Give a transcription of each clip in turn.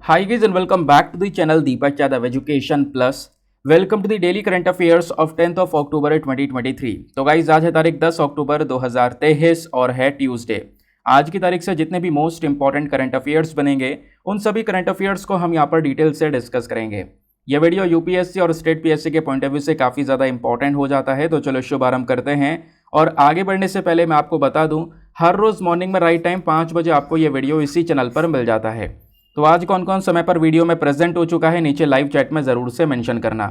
Hi guys and welcome back to the channel Deepak Yadav Education Plus. Welcome to the daily current affairs of 10th of October 2023। तो guys आज है तारीख 10 अक्टूबर 2023 और है Tuesday. आज की तारीख से जितने भी मोस्ट इंपॉर्टेंट करंट अफेयर्स बनेंगे उन सभी करंट अफेयर्स को हम यहाँ पर डिटेल से डिस्कस करेंगे। यह वीडियो यूपीएससी और स्टेट पीएससी के पॉइंट ऑफ व्यू से काफ़ी ज़्यादा इंपॉर्टेंट हो जाता है। तो चलो शुभारंभ करते हैं। और आगे बढ़ने से पहले मैं आपको बता दूं, हर रोज़ मॉर्निंग में राइट टाइम 5 बजे आपको ये वीडियो इसी चैनल पर मिल जाता है। तो आज कौन कौन समय पर वीडियो में प्रेजेंट हो चुका है नीचे लाइव चैट में ज़रूर से मेंशन करना।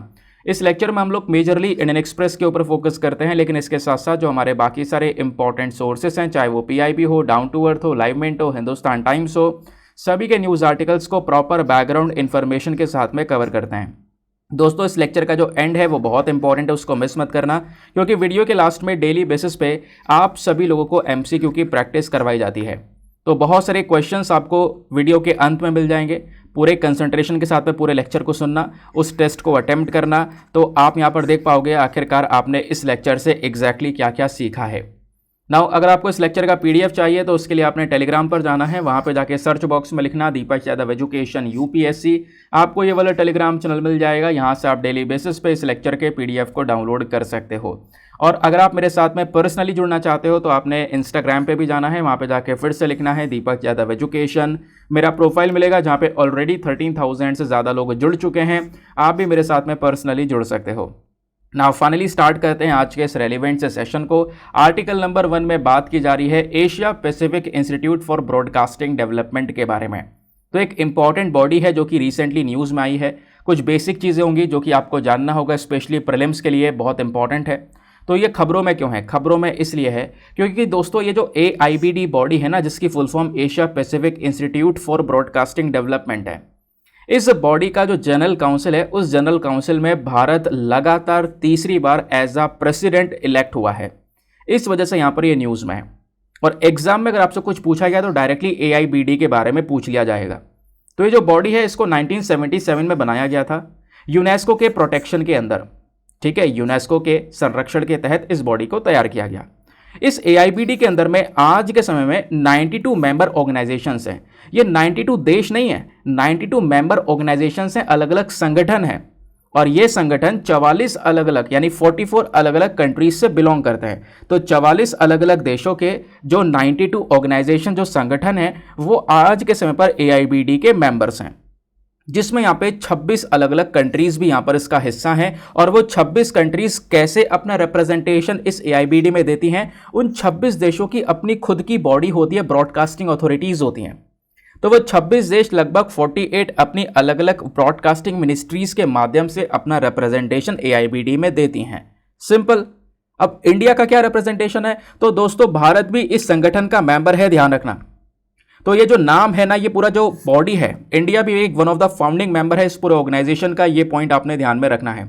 इस लेक्चर में हम लोग मेजरली इंडियन एक्सप्रेस के ऊपर फोकस करते हैं, लेकिन इसके साथ साथ जो हमारे बाकी सारे इंपॉर्टेंट सोर्सेस हैं, चाहे वो पीआईबी हो, डाउन टू अर्थ हो, लाइव मिनट हो, हिंदुस्तान टाइम्स हो, सभी के न्यूज़ आर्टिकल्स को प्रॉपर बैकग्राउंड इन्फॉर्मेशन के साथ में कवर करते हैं। दोस्तों इस लेक्चर का जो एंड है वो बहुत इंपॉर्टेंट है, उसको मिस मत करना, क्योंकि वीडियो के लास्ट में डेली बेसिस पे आप सभी लोगों को एमसीक्यू की प्रैक्टिस करवाई जाती है। तो बहुत सारे क्वेश्चंस आपको वीडियो के अंत में मिल जाएंगे। पूरे कंसंट्रेशन के साथ में पूरे लेक्चर को सुनना, उस टेस्ट को अटेम्प्ट करना, तो आप यहाँ पर देख पाओगे आखिरकार आपने इस लेक्चर से एग्जैक्टली क्या क्या सीखा है। नाउ अगर आपको इस लेक्चर का पीडीएफ चाहिए तो उसके लिए आपने टेलीग्राम पर जाना है। वहाँ पे जाके सर्च बॉक्स में लिखना दीपक यादव एजुकेशन यूपीएससी, आपको ये वाला टेलीग्राम चैनल मिल जाएगा। यहाँ से आप डेली बेसिस पे इस लेक्चर के पीडीएफ को डाउनलोड कर सकते हो। और अगर आप मेरे साथ में पर्सनली जुड़ना चाहते हो तो आपने इंस्टाग्राम पे भी जाना है। वहाँ पे जाके फिर से लिखना है दीपक यादव एजुकेशन। मेरा प्रोफाइल मिलेगा जहाँ पे ऑलरेडी 13,000 से ज़्यादा लोग जुड़ चुके हैं। आप भी मेरे साथ में पर्सनली जुड़ सकते हो। नाउ फाइनली स्टार्ट करते हैं आज के इस रेलिवेंट से सेशन को। आर्टिकल नंबर 1 में बात की जा रही है Asia Pacific institute for broadcasting development के बारे में। तो एक इंपॉर्टेंट बॉडी है जो कि रिसेंटली न्यूज़ में आई है। कुछ बेसिक चीज़ें होंगी जो कि आपको जानना होगा, स्पेशली प्रीलिम्स के लिए बहुत इंपॉर्टेंट है। तो ये खबरों में क्यों है? खबरों में इसलिए है क्योंकि दोस्तों ये जो AIBD बॉडी है ना, जिसकी full form Asia Pacific institute for broadcasting development है, इस बॉडी का जो जनरल काउंसिल है, उस जनरल काउंसिल में भारत लगातार तीसरी बार एज अ प्रेसिडेंट इलेक्ट हुआ है। इस वजह से यहाँ पर ये न्यूज़ में है। और एग्जाम में अगर आपसे कुछ पूछा गया तो डायरेक्टली AIBD के बारे में पूछ लिया जाएगा। तो ये जो बॉडी है इसको 1977 में बनाया गया था यूनेस्को के प्रोटेक्शन के अंदर। ठीक है, यूनेस्को के संरक्षण के तहत इस बॉडी को तैयार किया गया। इस AIBD के अंदर में आज के समय में 92 मेंबर ऑर्गेनाइजेशंस हैं। ये 92 देश नहीं है, 92 मेंबर ऑर्गेनाइजेशंस हैं, अलग अलग संगठन हैं। और ये संगठन 44 अलग अलग यानी 44 अलग अलग कंट्रीज से बिलोंग करते हैं। तो 44 अलग अलग देशों के जो 92 ऑर्गेनाइजेशन जो संगठन हैं वो आज के समय पर AIBD के मेंबर्स हैं, जिसमें यहाँ पे 26 अलग अलग कंट्रीज भी यहाँ पर इसका हिस्सा हैं। और वो 26 कंट्रीज कैसे अपना रिप्रेजेंटेशन इस AIBD में देती हैं, उन 26 देशों की अपनी खुद की बॉडी होती है, ब्रॉडकास्टिंग अथॉरिटीज होती हैं। तो वो 26 देश लगभग 48 अपनी अलग अलग ब्रॉडकास्टिंग मिनिस्ट्रीज के माध्यम से अपना रिप्रेजेंटेशन AIBD में देती हैं। सिंपल। अब इंडिया का क्या रिप्रेजेंटेशन है? तो दोस्तों भारत भी इस संगठन का मेंबर है, ध्यान रखना। तो ये जो नाम है ना, ये पूरा जो बॉडी है, इंडिया भी एक one of the founding member है इस पूरे ऑर्गेनाइजेशन का। ये पॉइंट आपने ध्यान में रखना है।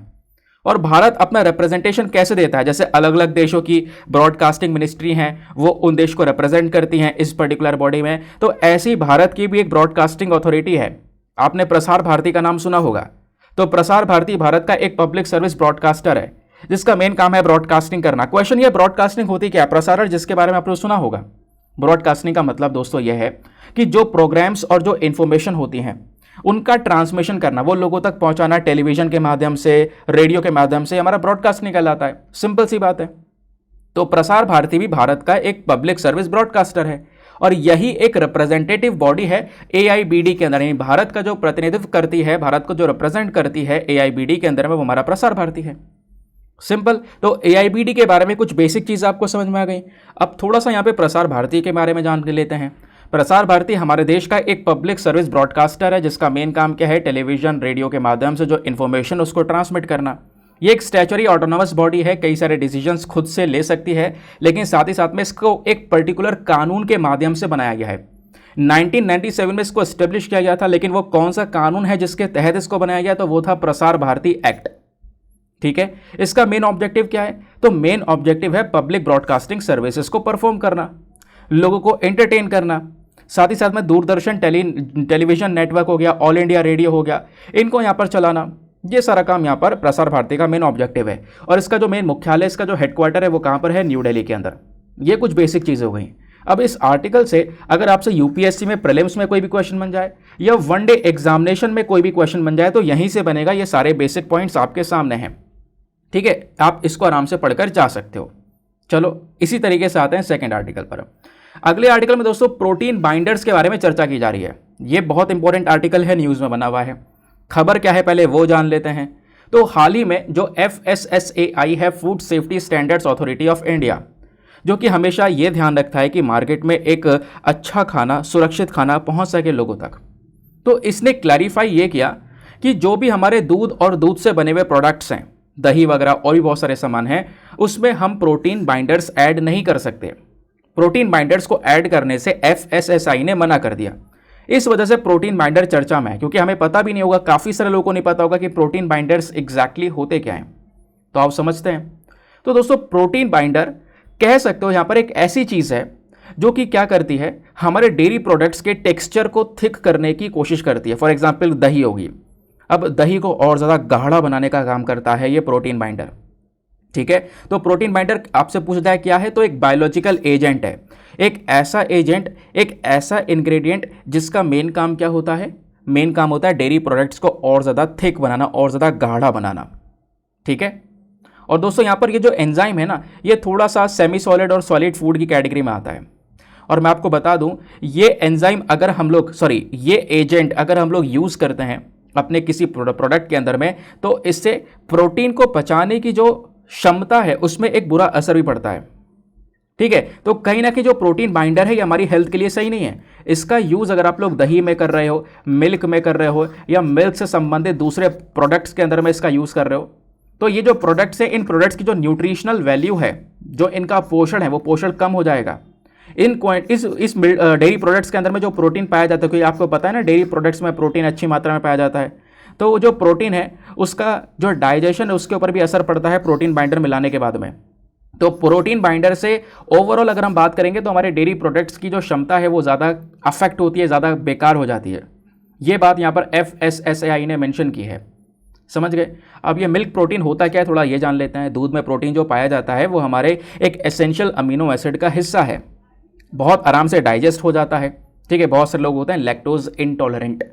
और भारत अपना रिप्रेजेंटेशन कैसे देता है? जैसे अलग अलग देशों की ब्रॉडकास्टिंग मिनिस्ट्री हैं, वो उन देश को रिप्रेजेंट करती हैं इस पर्टिकुलर बॉडी में। तो ऐसे ही भारत की भी एक ब्रॉडकास्टिंग अथॉरिटी है। आपने प्रसार भारती का नाम सुना होगा। तो प्रसार भारती भारत का एक पब्लिक सर्विस ब्रॉडकास्टर है जिसका मेन काम है ब्रॉडकास्टिंग करना। क्वेश्चन ये, ब्रॉडकास्टिंग होती क्या? प्रसारण, जिसके बारे में आपने सुना होगा। ब्रॉडकास्टिंग का मतलब दोस्तों यह है कि जो प्रोग्राम्स और जो इंफॉर्मेशन होती हैं उनका ट्रांसमिशन करना, वो लोगों तक पहुंचाना, टेलीविजन के माध्यम से, रेडियो के माध्यम से, हमारा ब्रॉडकास्टिंग कहलाता है। सिंपल सी बात है। तो प्रसार भारती भी भारत का एक पब्लिक सर्विस ब्रॉडकास्टर है और यही एक रिप्रेजेंटेटिव बॉडी है AIBD के अंदर। यानी भारत का जो प्रतिनिधित्व करती है, भारत को जो रिप्रेजेंट करती है AIBD के अंदर में, वो हमारा प्रसार भारती है। सिंपल। तो AIBD के बारे में कुछ बेसिक चीज़ आपको समझ में आ गई। अब थोड़ा सा यहाँ पे प्रसार भारती के बारे में जान लेते हैं। प्रसार भारती हमारे देश का एक पब्लिक सर्विस ब्रॉडकास्टर है जिसका मेन काम क्या है? टेलीविजन, रेडियो के माध्यम से जो इन्फॉर्मेशन उसको ट्रांसमिट करना। ये एक स्टैच्यूटरी ऑटोनोमस बॉडी है, कई सारे डिसीजंस खुद से ले सकती है, लेकिन साथ ही साथ में इसको एक पर्टिकुलर कानून के माध्यम से बनाया गया है। 1997 में इसको एस्टेब्लिश किया गया था, लेकिन वो कौन सा कानून है जिसके तहत इसको बनाया गया? तो वो था प्रसार भारती एक्ट। ठीक है, इसका मेन ऑब्जेक्टिव क्या है? तो मेन ऑब्जेक्टिव है पब्लिक ब्रॉडकास्टिंग सर्विसेज को परफॉर्म करना, लोगों को एंटरटेन करना। साथ ही साथ में दूरदर्शन टेलीविजन नेटवर्क हो गया, ऑल इंडिया रेडियो हो गया, इनको यहाँ पर चलाना। ये सारा काम यहाँ पर प्रसार भारती का मेन ऑब्जेक्टिव है। और इसका जो मेन मुख्यालय, इसका जो हेडक्वार्टर है वो कहाँ पर है? न्यू दिल्ली के अंदर। ये कुछ बेसिक चीज़ें हो गई। अब इस आर्टिकल से अगर आपसे यूपीएससी में प्रीलिम्स में कोई भी क्वेश्चन बन जाए या वनडे एग्जामिनेशन में कोई भी क्वेश्चन बन जाए तो यहीं से बनेगा। ये सारे बेसिक पॉइंट्स आपके सामने हैं, ठीक है, आप इसको आराम से पढ़कर जा सकते हो। चलो इसी तरीके से आते हैं सेकंड आर्टिकल पर। अगले आर्टिकल में दोस्तों प्रोटीन बाइंडर्स के बारे में चर्चा की जा रही है। ये बहुत इंपॉर्टेंट आर्टिकल है, न्यूज़ में बना हुआ है। खबर क्या है पहले वो जान लेते हैं। तो हाल ही में जो FSSAI है, food safety standards authority of India, जो कि हमेशा ये ध्यान रखता है कि मार्केट में एक अच्छा खाना, सुरक्षित खाना पहुंच सके लोगों तक, तो इसने क्लैरिफाई ये किया कि जो भी हमारे दूध और दूध से बने हुए प्रोडक्ट्स हैं, दही वगैरह और भी बहुत सारे सामान हैं, उसमें हम प्रोटीन बाइंडर्स ऐड नहीं कर सकते। प्रोटीन बाइंडर्स को ऐड करने से FSSAI ने मना कर दिया। इस वजह से प्रोटीन बाइंडर चर्चा में है, क्योंकि हमें पता भी नहीं होगा, काफ़ी सारे लोगों को नहीं पता होगा कि प्रोटीन बाइंडर्स एग्जैक्टली होते क्या हैं। तो आप समझते हैं। तो दोस्तों प्रोटीन बाइंडर कह सकते हो यहाँ पर एक ऐसी चीज़ है जो कि क्या करती है, हमारे डेयरी प्रोडक्ट्स के टेक्सचर को थिक करने की कोशिश करती है। फॉर एग्जाम्पल दही होगी, अब दही को और ज़्यादा गाढ़ा बनाने का काम करता है ये प्रोटीन बाइंडर, ठीक है। तो प्रोटीन बाइंडर आपसे पूछा जाए क्या है, तो एक बायोलॉजिकल एजेंट है, एक ऐसा एजेंट, एक ऐसा इंग्रेडिएंट जिसका मेन काम क्या होता है, मेन काम होता है डेयरी प्रोडक्ट्स को और ज़्यादा थिक बनाना, और ज़्यादा गाढ़ा बनाना, ठीक है। और दोस्तों यहाँ पर ये जो एंजाइम है ना, ये थोड़ा सा सेमी सॉलिड और सॉलिड फूड की कैटेगरी में आता है। और मैं आपको बता दूं, ये एंजाइम अगर हम लोग ये एजेंट अगर हम लोग यूज़ करते हैं अपने किसी प्रोडक्ट के अंदर में, तो इससे प्रोटीन को पचाने की जो क्षमता है उसमें एक बुरा असर भी पड़ता है, ठीक है। तो कहीं ना कहीं जो प्रोटीन बाइंडर है ये हमारी हेल्थ के लिए सही नहीं है। इसका यूज़ अगर आप लोग दही में कर रहे हो, मिल्क में कर रहे हो, या मिल्क से संबंधित दूसरे प्रोडक्ट्स के अंदर में इसका यूज़ कर रहे हो, तो ये जो प्रोडक्ट्स है, इन प्रोडक्ट्स की जो न्यूट्रिशनल वैल्यू है, जो इनका पोषण है, वो पोषण कम हो जाएगा। इस डेयरी प्रोडक्ट्स के अंदर में जो प्रोटीन पाया जाता है, क्योंकि आपको पता है ना डेयरी प्रोडक्ट्स में प्रोटीन अच्छी मात्रा में पाया जाता है, तो वो जो प्रोटीन है उसका जो डाइजेशन है उसके ऊपर भी असर पड़ता है प्रोटीन बाइंडर मिलाने के बाद में। तो प्रोटीन बाइंडर से ओवरऑल अगर हम बात करेंगे तो हमारे डेयरी प्रोडक्ट्स की जो क्षमता है वो ज़्यादा अफेक्ट होती है, ज़्यादा बेकार हो जाती है। ये बात यहाँ पर FSSAI ने मेंशन की है, समझ गए। अब ये मिल्क प्रोटीन होता क्या है थोड़ा ये जान लेते हैं। दूध में प्रोटीन जो पाया जाता है वो हमारे एक एसेंशियल अमीनो एसिड का हिस्सा है, बहुत आराम से डाइजेस्ट हो जाता है, ठीक है। बहुत सारे लोग होते हैं लैक्टोज इंटॉलरेंट,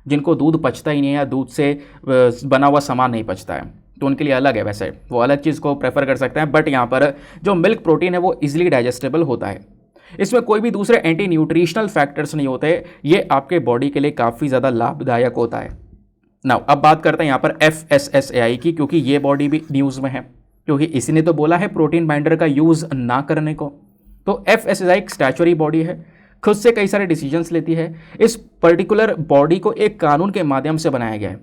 जिनको दूध पचता ही नहीं है या दूध से बना हुआ सामान नहीं पचता है, तो उनके लिए अलग है, वैसे वो अलग चीज़ को प्रेफर कर सकते हैं। बट यहाँ पर जो मिल्क प्रोटीन है वो इजीली डाइजेस्टेबल होता है, इसमें कोई भी दूसरे एंटी न्यूट्रिशनल फैक्टर्स नहीं होते, ये आपके बॉडी के लिए काफ़ी ज़्यादा लाभदायक होता है। नाउ अब बात करते हैं यहाँ पर FSSAI की, क्योंकि ये बॉडी भी न्यूज़ में है, क्योंकि इसी ने तो बोला है प्रोटीन बाइंडर का यूज़ ना करने को। तो FSSAI एक स्टैच्यूटरी बॉडी है, खुद से कई सारे डिसीजंस लेती है। इस पर्टिकुलर बॉडी को एक कानून के माध्यम से बनाया गया है,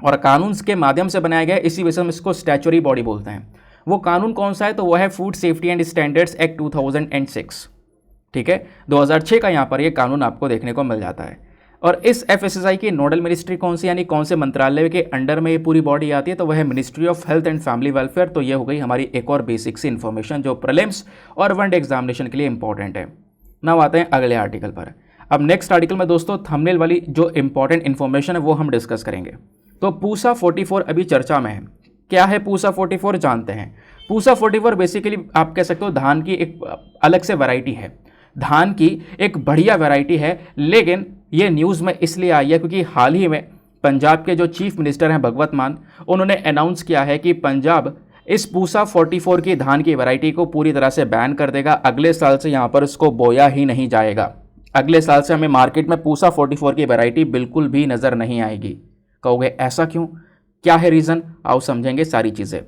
और कानून के माध्यम से बनाया गया है, इसी वजह से हम इसको स्टैच्यूटरी बॉडी बोलते हैं। वो कानून कौन सा है, तो वह है food safety and standards act 2006, ठीक है। 2006 का यहाँ पर ये कानून आपको देखने को मिल जाता है। और इस FSSAI की नोडल मिनिस्ट्री कौन सी, यानी कौन से मंत्रालय के अंडर में ये पूरी बॉडी आती है, तो वह है ministry of health and family welfare. तो ये हो गई हमारी एक और बेसिक सी इन्फॉर्मेशन जो प्रीलिम्स और वनडे एग्जामिनेशन के लिए इंपॉर्टेंट है। नाउ आते हैं अगले आर्टिकल पर। अब नेक्स्ट आर्टिकल में दोस्तों थंबनेल वाली जो इंपॉर्टेंट इन्फॉर्मेशन है वो हम डिस्कस करेंगे। तो पूसा 44 अभी चर्चा में है। क्या है पूसा 44 जानते हैं। पूसा 44 बेसिकली आप कह सकते हो धान की एक अलग से वैरायटी है, धान की एक बढ़िया वैरायटी है। लेकिन ये न्यूज़ में इसलिए आई है क्योंकि हाल ही में पंजाब के जो चीफ मिनिस्टर हैं भगवत मान, उन्होंने अनाउंस किया है कि पंजाब इस पूसा 44 की धान की वैरायटी को पूरी तरह से बैन कर देगा। अगले साल से यहाँ पर इसको बोया ही नहीं जाएगा। अगले साल से हमें मार्केट में पूसा 44 की वैरायटी बिल्कुल भी नज़र नहीं आएगी। कहोगे ऐसा क्यों, क्या है रीज़न, आओ समझेंगे सारी चीज़ें।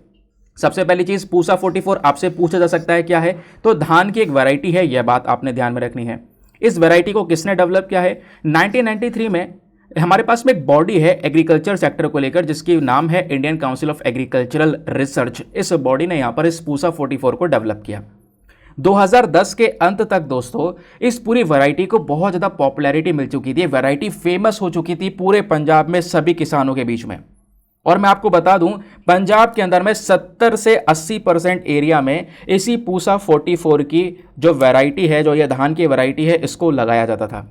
सबसे पहली चीज़, पूसा 44 आपसे पूछा जा सकता है क्या है, तो धान की एक वैरायटी है, यह बात आपने ध्यान में रखनी है। इस वैरायटी को किसने डेवलप किया है, 1993 में हमारे पास में एक बॉडी है एग्रीकल्चर सेक्टर को लेकर जिसकी नाम है Indian council of agricultural research. इस बॉडी ने यहाँ पर इस पूसा 44 को डेवलप किया। 2010 के अंत तक दोस्तों इस पूरी वैरायटी को बहुत ज़्यादा पॉपुलैरिटी मिल चुकी थी, वैरायटी फेमस हो चुकी थी पूरे पंजाब में सभी किसानों के बीच में। और मैं आपको बता दूं पंजाब के अंदर में 70 से 80% एरिया में इसी पूसा 44 की जो वैरायटी है, जो ये धान की वैरायटी है, इसको लगाया जाता था।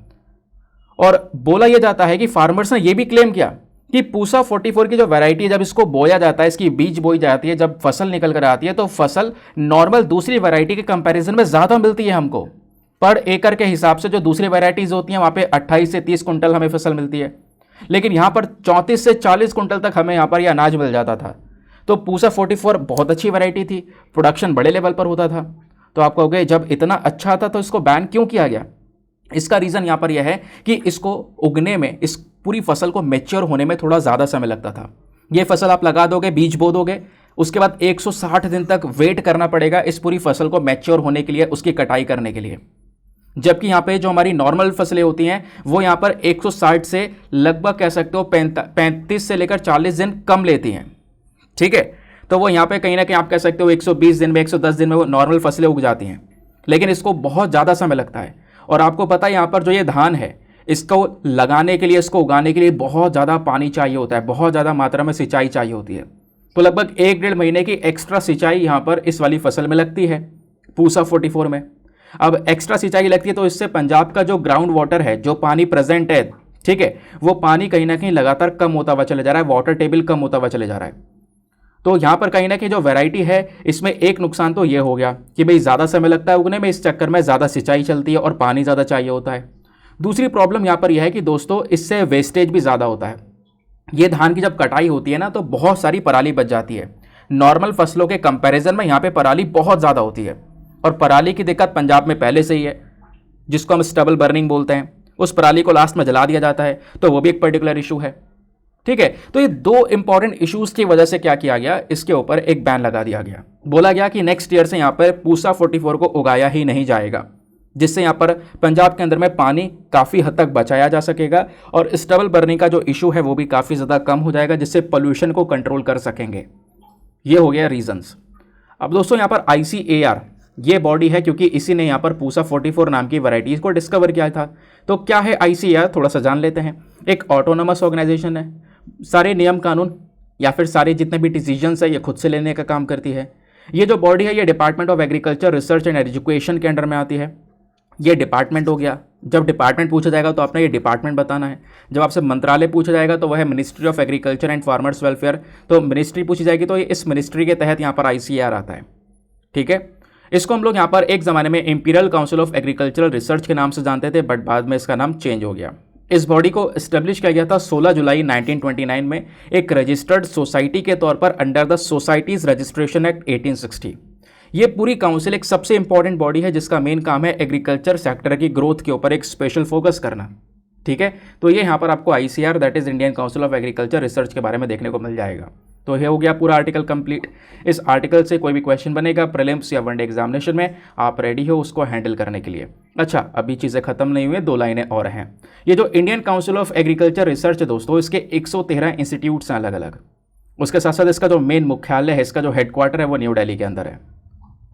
और बोला यह जाता है कि फार्मर्स ने यह भी क्लेम किया कि पूसा 44 की जो वैरायटी है, जब इसको बोया जाता है, इसकी बीज बोई जाती है, जब फसल निकल कर आती है तो फसल नॉर्मल दूसरी वैरायटी के कंपैरिजन में ज़्यादा मिलती है हमको। पर एकड़ के हिसाब से जो दूसरी वैरायटीज होती हैं वहाँ पे 28 से 30 कुंटल हमें फसल मिलती है, लेकिन यहाँ पर 34 से 40 कुंटल तक हमें यहाँ पर यह अनाज मिल जाता था। तो पूसा 44 बहुत अच्छी वैरायटी थी, प्रोडक्शन बड़े लेवल पर होता था। तो आप कहोगे जब इतना अच्छा था तो इसको बैन क्यों किया गया? इसका रीज़न यहाँ पर यह है कि इसको उगने में, इस पूरी फसल को मैच्योर होने में थोड़ा ज़्यादा समय लगता था। ये फसल आप लगा दोगे, बीज बो दोगे, उसके बाद 160 दिन तक वेट करना पड़ेगा इस पूरी फसल को मैच्योर होने के लिए, उसकी कटाई करने के लिए। जबकि यहाँ पे जो हमारी नॉर्मल फसलें होती हैं वो यहाँ पर 160 से लगभग कह सकते हो 35 से लेकर 40 दिन कम लेती हैं। ठीक है, तो वो यहाँ पे कहीं ना कहीं आप कह सकते हो 120 दिन में, 110 दिन में वो नॉर्मल फसलें उग जाती हैं, लेकिन इसको बहुत ज़्यादा समय लगता है। और आपको पता है यहाँ पर जो ये धान है, इसको लगाने के लिए, इसको उगाने के लिए बहुत ज़्यादा पानी चाहिए होता है, बहुत ज़्यादा मात्रा में सिंचाई चाहिए होती है। तो लगभग 1-1.5 महीने की एक्स्ट्रा सिंचाई यहाँ पर इस वाली फसल में लगती है, पूसा 44 में। अब एक्स्ट्रा सिंचाई लगती है तो इससे पंजाब का जो ग्राउंड वाटर है, जो पानी प्रेजेंट है, ठीक है, वो पानी कहीं ना कहीं लगातार कम होता हुआ चले जा रहा है, वाटर टेबल कम होता हुआ चले जा रहा है। तो यहाँ पर कहीं ना कहीं जो वैरायटी है, इसमें एक नुकसान तो ये हो गया कि भाई ज़्यादा समय लगता है उगने में, इस चक्कर में ज़्यादा सिंचाई चलती है और पानी ज़्यादा चाहिए होता है। दूसरी प्रॉब्लम यहाँ पर यह है कि दोस्तों इससे वेस्टेज भी ज़्यादा होता है। ये धान की जब कटाई होती है ना तो बहुत सारी पराली बच जाती है। नॉर्मल फसलों के कंपैरिजन में यहाँ पे पराली बहुत ज़्यादा होती है, और पराली की दिक्कत पंजाब में पहले से ही है, जिसको हम स्टबल बर्निंग बोलते हैं। उस पराली को लास्ट में जला दिया जाता है, तो वो भी एक पर्टिकुलर इशू है। ठीक है, तो ये दो इंपॉर्टेंट इश्यूज की वजह से क्या किया गया, इसके ऊपर एक बैन लगा दिया गया। बोला गया कि नेक्स्ट ईयर से यहाँ पर पूसा 44 को उगाया ही नहीं जाएगा, जिससे यहाँ पर पंजाब के अंदर में पानी काफ़ी हद तक बचाया जा सकेगा और स्टबल बर्निंग का जो इशू है वो भी काफ़ी ज़्यादा कम हो जाएगा, जिससे पोल्यूशन को कंट्रोल कर सकेंगे। ये हो गया रीजंस। अब दोस्तों यहाँ पर ICAR ये बॉडी है, क्योंकि इसी ने यहाँ पर पूसा 44 नाम की वैराइटीज़ को डिस्कवर किया था। तो क्या है ICAR, थोड़ा सा जान लेते हैं। एक ऑटोनोमस ऑर्गेनाइजेशन है, सारे नियम कानून या फिर सारे जितने भी डिसीजंस है ये खुद से लेने का काम करती है। ये जो बॉडी है ये department of agriculture, research and education के अंडर में आती है। ये डिपार्टमेंट हो गया। जब डिपार्टमेंट पूछा जाएगा तो आपने ये डिपार्टमेंट बताना है। जब आपसे मंत्रालय पूछा जाएगा तो वह है ministry of agriculture and farmers welfare, तो मिनिस्ट्री पूछी जाएगी तो इस मिनिस्ट्री के तहत यहाँ पर ICAR आता है। ठीक है, इसको हम लोग यहाँ पर एक ज़माने में imperial council of agricultural research के नाम से जानते थे, बट बाद में इसका नाम चेंज हो गया। इस बॉडी को इस्टेब्लिश किया गया था 16 जुलाई 1929 में एक रजिस्टर्ड सोसाइटी के तौर पर under the societies registration act 1860। ये पूरी काउंसिल एक सबसे इंपॉर्टेंट बॉडी है जिसका मेन काम है एग्रीकल्चर सेक्टर की ग्रोथ के ऊपर एक स्पेशल फोकस करना। ठीक है, तो ये यहाँ पर आपको ICAR that is Indian council of agriculture research के बारे में देखने को मिल जाएगा। तो ये हो गया पूरा आर्टिकल कंप्लीट। इस आर्टिकल से कोई भी क्वेश्चन बनेगा प्रीलिम्स या वनडे एग्जामिनेशन में, आप रेडी हो उसको हैंडल करने के लिए। अच्छा, अभी चीज़ें खत्म नहीं हुई, 2 लाइनें और हैं। ये जो Indian council of agriculture research है दोस्तों, इसके 113 इंस्टीट्यूट्स हैं अलग अलग। उसके साथ साथ इसका जो मेन मुख्यालय है, इसका जो हेडक्वार्टर है वो न्यू दिल्ली के अंदर है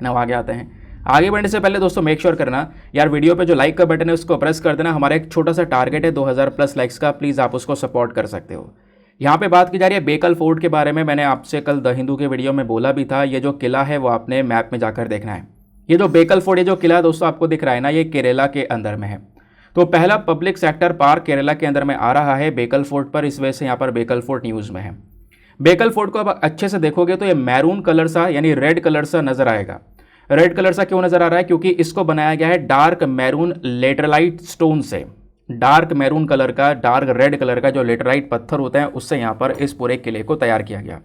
ना। आगे आते हैं। आगे बढ़ने से पहले दोस्तों मेक श्योर करना यार, वीडियो पे जो लाइक का बटन है उसको प्रेस कर देना। हमारा एक छोटा सा टारगेट है 2000+ लाइक्स का, प्लीज़ आप उसको सपोर्ट कर सकते हो। यहाँ पे बात की जा रही है बेकल फोर्ट के बारे में। मैंने आपसे कल द हिंदू के वीडियो में बोला भी था, ये जो किला है वो आपने मैप में जाकर देखना है। ये जो बेकल फोर्ट, ये जो किला दोस्तों आपको दिख रहा है ना, ये केरला के अंदर में है। तो पहला पब्लिक सेक्टर पार्क केरला के अंदर में आ रहा है बेकल फोर्ट पर, इस वजह से यहाँ पर बेकल फोर्ट न्यूज़ में है। बेकल फोर्ट को अब अच्छे से देखोगे तो ये मैरून कलर सा यानी रेड कलर सा नजर आएगा। रेड कलर सा क्यों नजर आ रहा है? क्योंकि इसको बनाया गया है डार्क मैरून लेटराइट स्टोन से। डार्क मैरून कलर का, डार्क रेड कलर का जो लेटराइट पत्थर होते हैं उससे यहाँ पर इस पूरे किले को तैयार किया गया।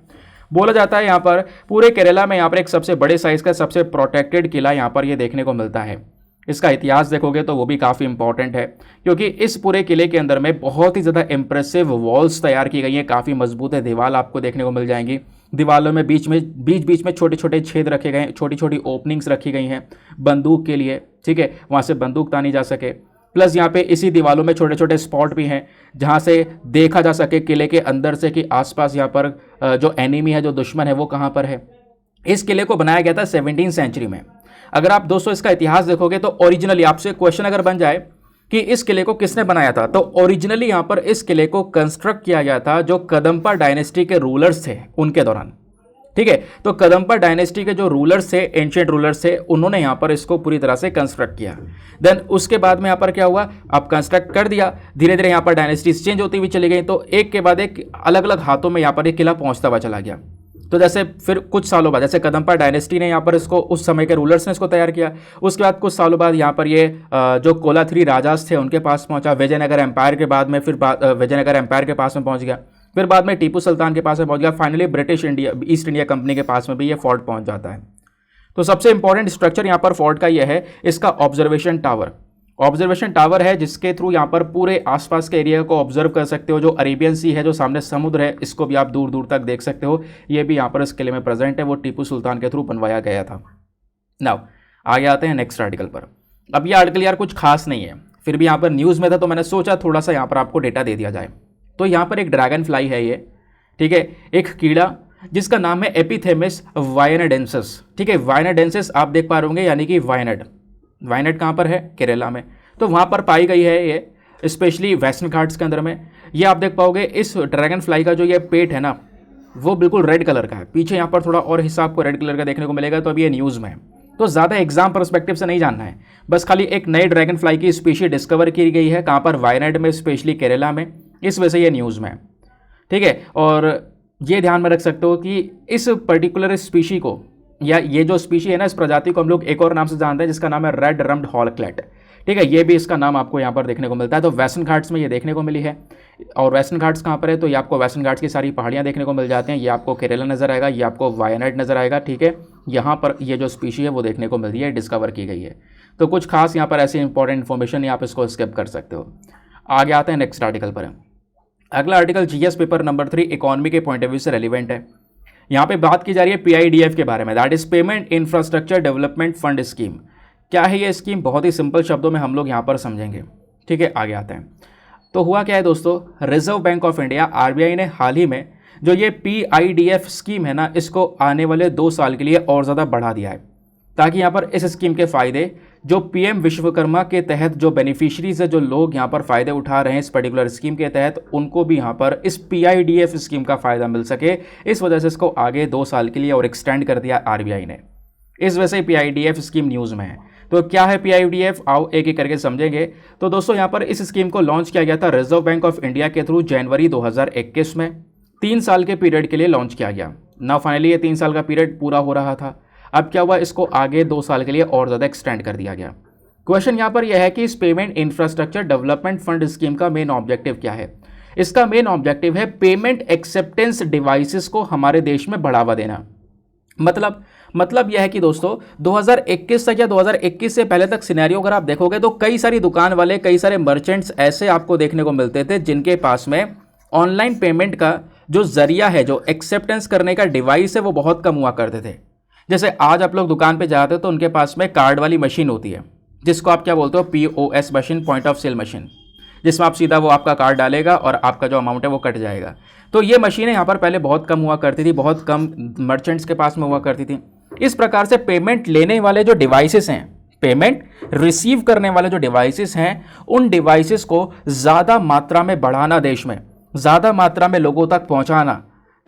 बोला जाता है यहाँ पर पूरे केरला में यहाँ पर एक सबसे बड़े साइज का सबसे प्रोटेक्टेड किला यहाँ पर ये देखने को मिलता है। इसका इतिहास देखोगे तो वो भी काफ़ी इंपॉर्टेंट है, क्योंकि इस पूरे किले के अंदर में बहुत ही ज़्यादा इंप्रेसिव वॉल्स तैयार की गई हैं। काफ़ी मजबूत है दीवार आपको देखने को मिल जाएंगी। दीवारों में बीच में छोटे छोटे छेद रखे गए हैं, छोटी छोटी ओपनिंग्स रखी गई हैं बंदूक के लिए। ठीक है, वहाँ से बंदूक तानी जा सके। प्लस यहाँ पे इसी दीवारों में छोटे छोटे स्पॉट भी हैं जहाँ से देखा जा सके किले के अंदर से कि आसपास यहाँ पर जो एनिमी है, जो दुश्मन है, वो कहाँ पर है। इस किले को बनाया गया था 17वीं सेंचुरी में। अगर आप दोस्तों इसका इतिहास देखोगे तो ओरिजिनली आपसे क्वेश्चन अगर बन जाए कि इस किले को किसने बनाया था, तो ओरिजिनली यहाँ पर इस किले को कंस्ट्रक्ट किया गया था जो कदम्बा डायनेस्टी के रूलर्स थे उनके दौरान। ठीक है, तो कदम्बा डायनेस्टी के जो रूलर्स थे, एंशिएंट रूलर्स थे, उन्होंने यहाँ पर इसको पूरी तरह से कंस्ट्रक्ट किया। देन उसके बाद में यहाँ पर क्या हुआ, अब कंस्ट्रक्ट कर दिया, धीरे धीरे यहाँ पर डायनेस्टीज चेंज होती हुई चली गई, तो एक के बाद एक अलग अलग हाथों में यहाँ पर ये किला पहुँचता हुआ चला गया। तो जैसे फिर कुछ सालों बाद जैसे कदम्पा डायनेस्टी ने यहाँ पर इसको, उस समय के रूलर्स ने इसको तैयार किया। उसके बाद कुछ सालों बाद यहाँ पर ये जो कोलाथिरी राजास थे उनके पास पहुंचा। विजयनगर एम्पायर के बाद में फिर विजयनगर एम्पायर के पास में पहुंच गया। फिर बाद में टीपू सुल्तान के पास में पहुंच गया। Finally British India east India company के पास में भी ये फोर्ट पहुंच जाता है। तो सबसे इंपॉर्टेंट स्ट्रक्चर यहाँ पर फोर्ट का यह है इसका ऑब्जर्वेशन टावर। ऑब्जर्वेशन टावर है जिसके थ्रू यहाँ पर पूरे आसपास के एरिया को ऑब्जर्व कर सकते हो। जो अरेबियन सी है, जो सामने समुद्र है, इसको भी आप दूर दूर तक देख सकते हो। ये भी यहाँ पर इस किले में प्रेजेंट है, वो टीपू सुल्तान के थ्रू बनवाया गया था। नाउ आगे आते हैं नेक्स्ट आर्टिकल पर। अब ये आर्टिकल यार कुछ खास नहीं है, फिर भी यहाँ पर न्यूज़ में था तो मैंने सोचा थोड़ा सा यहाँ पर आपको डेटा दे दिया जाए। तो यहाँ पर एक ड्रैगन फ्लाई है ये, ठीक है, एक कीड़ा जिसका नाम है एपिथेमिस वायनाडेंसिस। ठीक है, वायनाडेंसिस आप देख पा रहे होंगे, यानी कि वायनाड। वायनाड कहाँ पर है? केरला में। तो वहाँ पर पाई गई है ये, स्पेशली वेस्टर्न घाट्स के अंदर में। ये आप देख पाओगे इस ड्रैगन फ्लाई का जो ये पेट है ना, वो बिल्कुल रेड कलर का है। पीछे यहाँ पर थोड़ा और हिस्सा आपको रेड कलर का देखने को मिलेगा। तो अभी ये न्यूज़ में है, तो ज़्यादा एग्जाम परस्पेक्टिव से नहीं जानना है, बस खाली एक नए ड्रैगन फ्लाई की स्पीशी डिस्कवर की गई है। कहाँ पर? वायनाड में, स्पेशली केरला में। इस वजह से ये न्यूज़ में है, ठीक है। और ये ध्यान में रख सकते हो कि इस पर्टिकुलर स्पीशी को, या ये जो स्पीशी है ना, इस प्रजाति को हम लोग एक और नाम से जानते हैं जिसका नाम है रेड रम्ड हॉलक्लेट। ठीक है, ये भी इसका नाम आपको यहाँ पर देखने को मिलता है। तो वेस्टर्न घाट्स में ये देखने को मिली है। और वेस्टर्न घाट्स कहाँ पर है? तो ये आपको वेस्टर्न घाट्स की सारी पहाड़ियाँ देखने को मिल जाती हैं। ये आपको केरला नज़र आएगा, ये आपको वायनाड नज़र आएगा। ठीक है, यहाँ पर ये जो स्पीशी है वो देखने को मिलती है, डिस्कवर की गई है। तो कुछ खास यहाँ पर ऐसी इंपॉर्टेंट इन्फॉर्मेशन आप इसको स्किप कर सकते हो। आगे आते हैं नेक्स्ट आर्टिकल पर। अगला article GS paper number 3 economy के पॉइंट ऑफ व्यू से रेलिवेंट है। यहाँ पे बात की जा रही है पीआईडीएफ के बारे में, that is payment infrastructure development fund scheme. क्या है ये स्कीम? बहुत ही सिंपल शब्दों में हम लोग यहाँ पर समझेंगे। ठीक है, आगे आते हैं। तो हुआ क्या है दोस्तों, reserve bank of India RBI ने हाल ही में जो ये पीआईडीएफ स्कीम है ना, इसको आने वाले 2 साल के लिए और ज़्यादा बढ़ा दिया है, ताकि यहाँ पर इस स्कीम के फ़ायदे जो पीएम विश्वकर्मा के तहत जो बेनिफिशरीज है, जो लोग यहाँ पर फ़ायदे उठा रहे हैं इस पर्टिकुलर स्कीम के तहत, उनको भी यहाँ पर इस पीआईडीएफ स्कीम का फ़ायदा मिल सके। इस वजह से इसको आगे 2 साल के लिए और एक्सटेंड कर दिया आरबीआई ने। इस वजह से पीआईडीएफ स्कीम न्यूज़ में है। तो क्या है पीआईडीएफ, आओ एक एक करके समझेंगे। तो दोस्तों यहाँ पर इस स्कीम को लॉन्च किया गया था रिजर्व बैंक ऑफ इंडिया के थ्रू जनवरी 2021 में। 3 साल के पीरियड के लिए लॉन्च किया गया ना। फाइनली ये 3 साल का पीरियड पूरा हो रहा था। अब क्या हुआ, इसको आगे 2 साल के लिए और ज़्यादा एक्सटेंड कर दिया गया। क्वेश्चन यहाँ पर यह है कि इस payment infrastructure development fund scheme का मेन ऑब्जेक्टिव क्या है? इसका मेन ऑब्जेक्टिव है पेमेंट एक्सेप्टेंस डिवाइसेस को हमारे देश में बढ़ावा देना। मतलब यह है कि दोस्तों 2021 तक या 2021 से पहले तक सिनेरियो अगर आप देखोगे तो कई सारी दुकान वाले, कई सारे मर्चेंट्स ऐसे आपको देखने को मिलते थे जिनके पास में ऑनलाइन पेमेंट का जो जरिया है, जो एक्सेप्टेंस करने का डिवाइस है, वो बहुत कम हुआ करते थे। जैसे आज आप लोग दुकान पे जाते हो तो उनके पास में कार्ड वाली मशीन होती है, जिसको आप क्या बोलते हो, POS machine, point of sale machine, जिसमें आप सीधा वो आपका कार्ड डालेगा और आपका जो अमाउंट है वो कट जाएगा। तो ये मशीनें यहाँ पर पहले बहुत कम हुआ करती थी, बहुत कम मर्चेंट्स के पास में हुआ करती थी। इस प्रकार से पेमेंट लेने वाले जो डिवाइसेस हैं, पेमेंट रिसीव करने वाले जो डिवाइसेस हैं, उन डिवाइसेस को ज़्यादा मात्रा में बढ़ाना, देश में ज़्यादा मात्रा में लोगों तक पहुँचाना,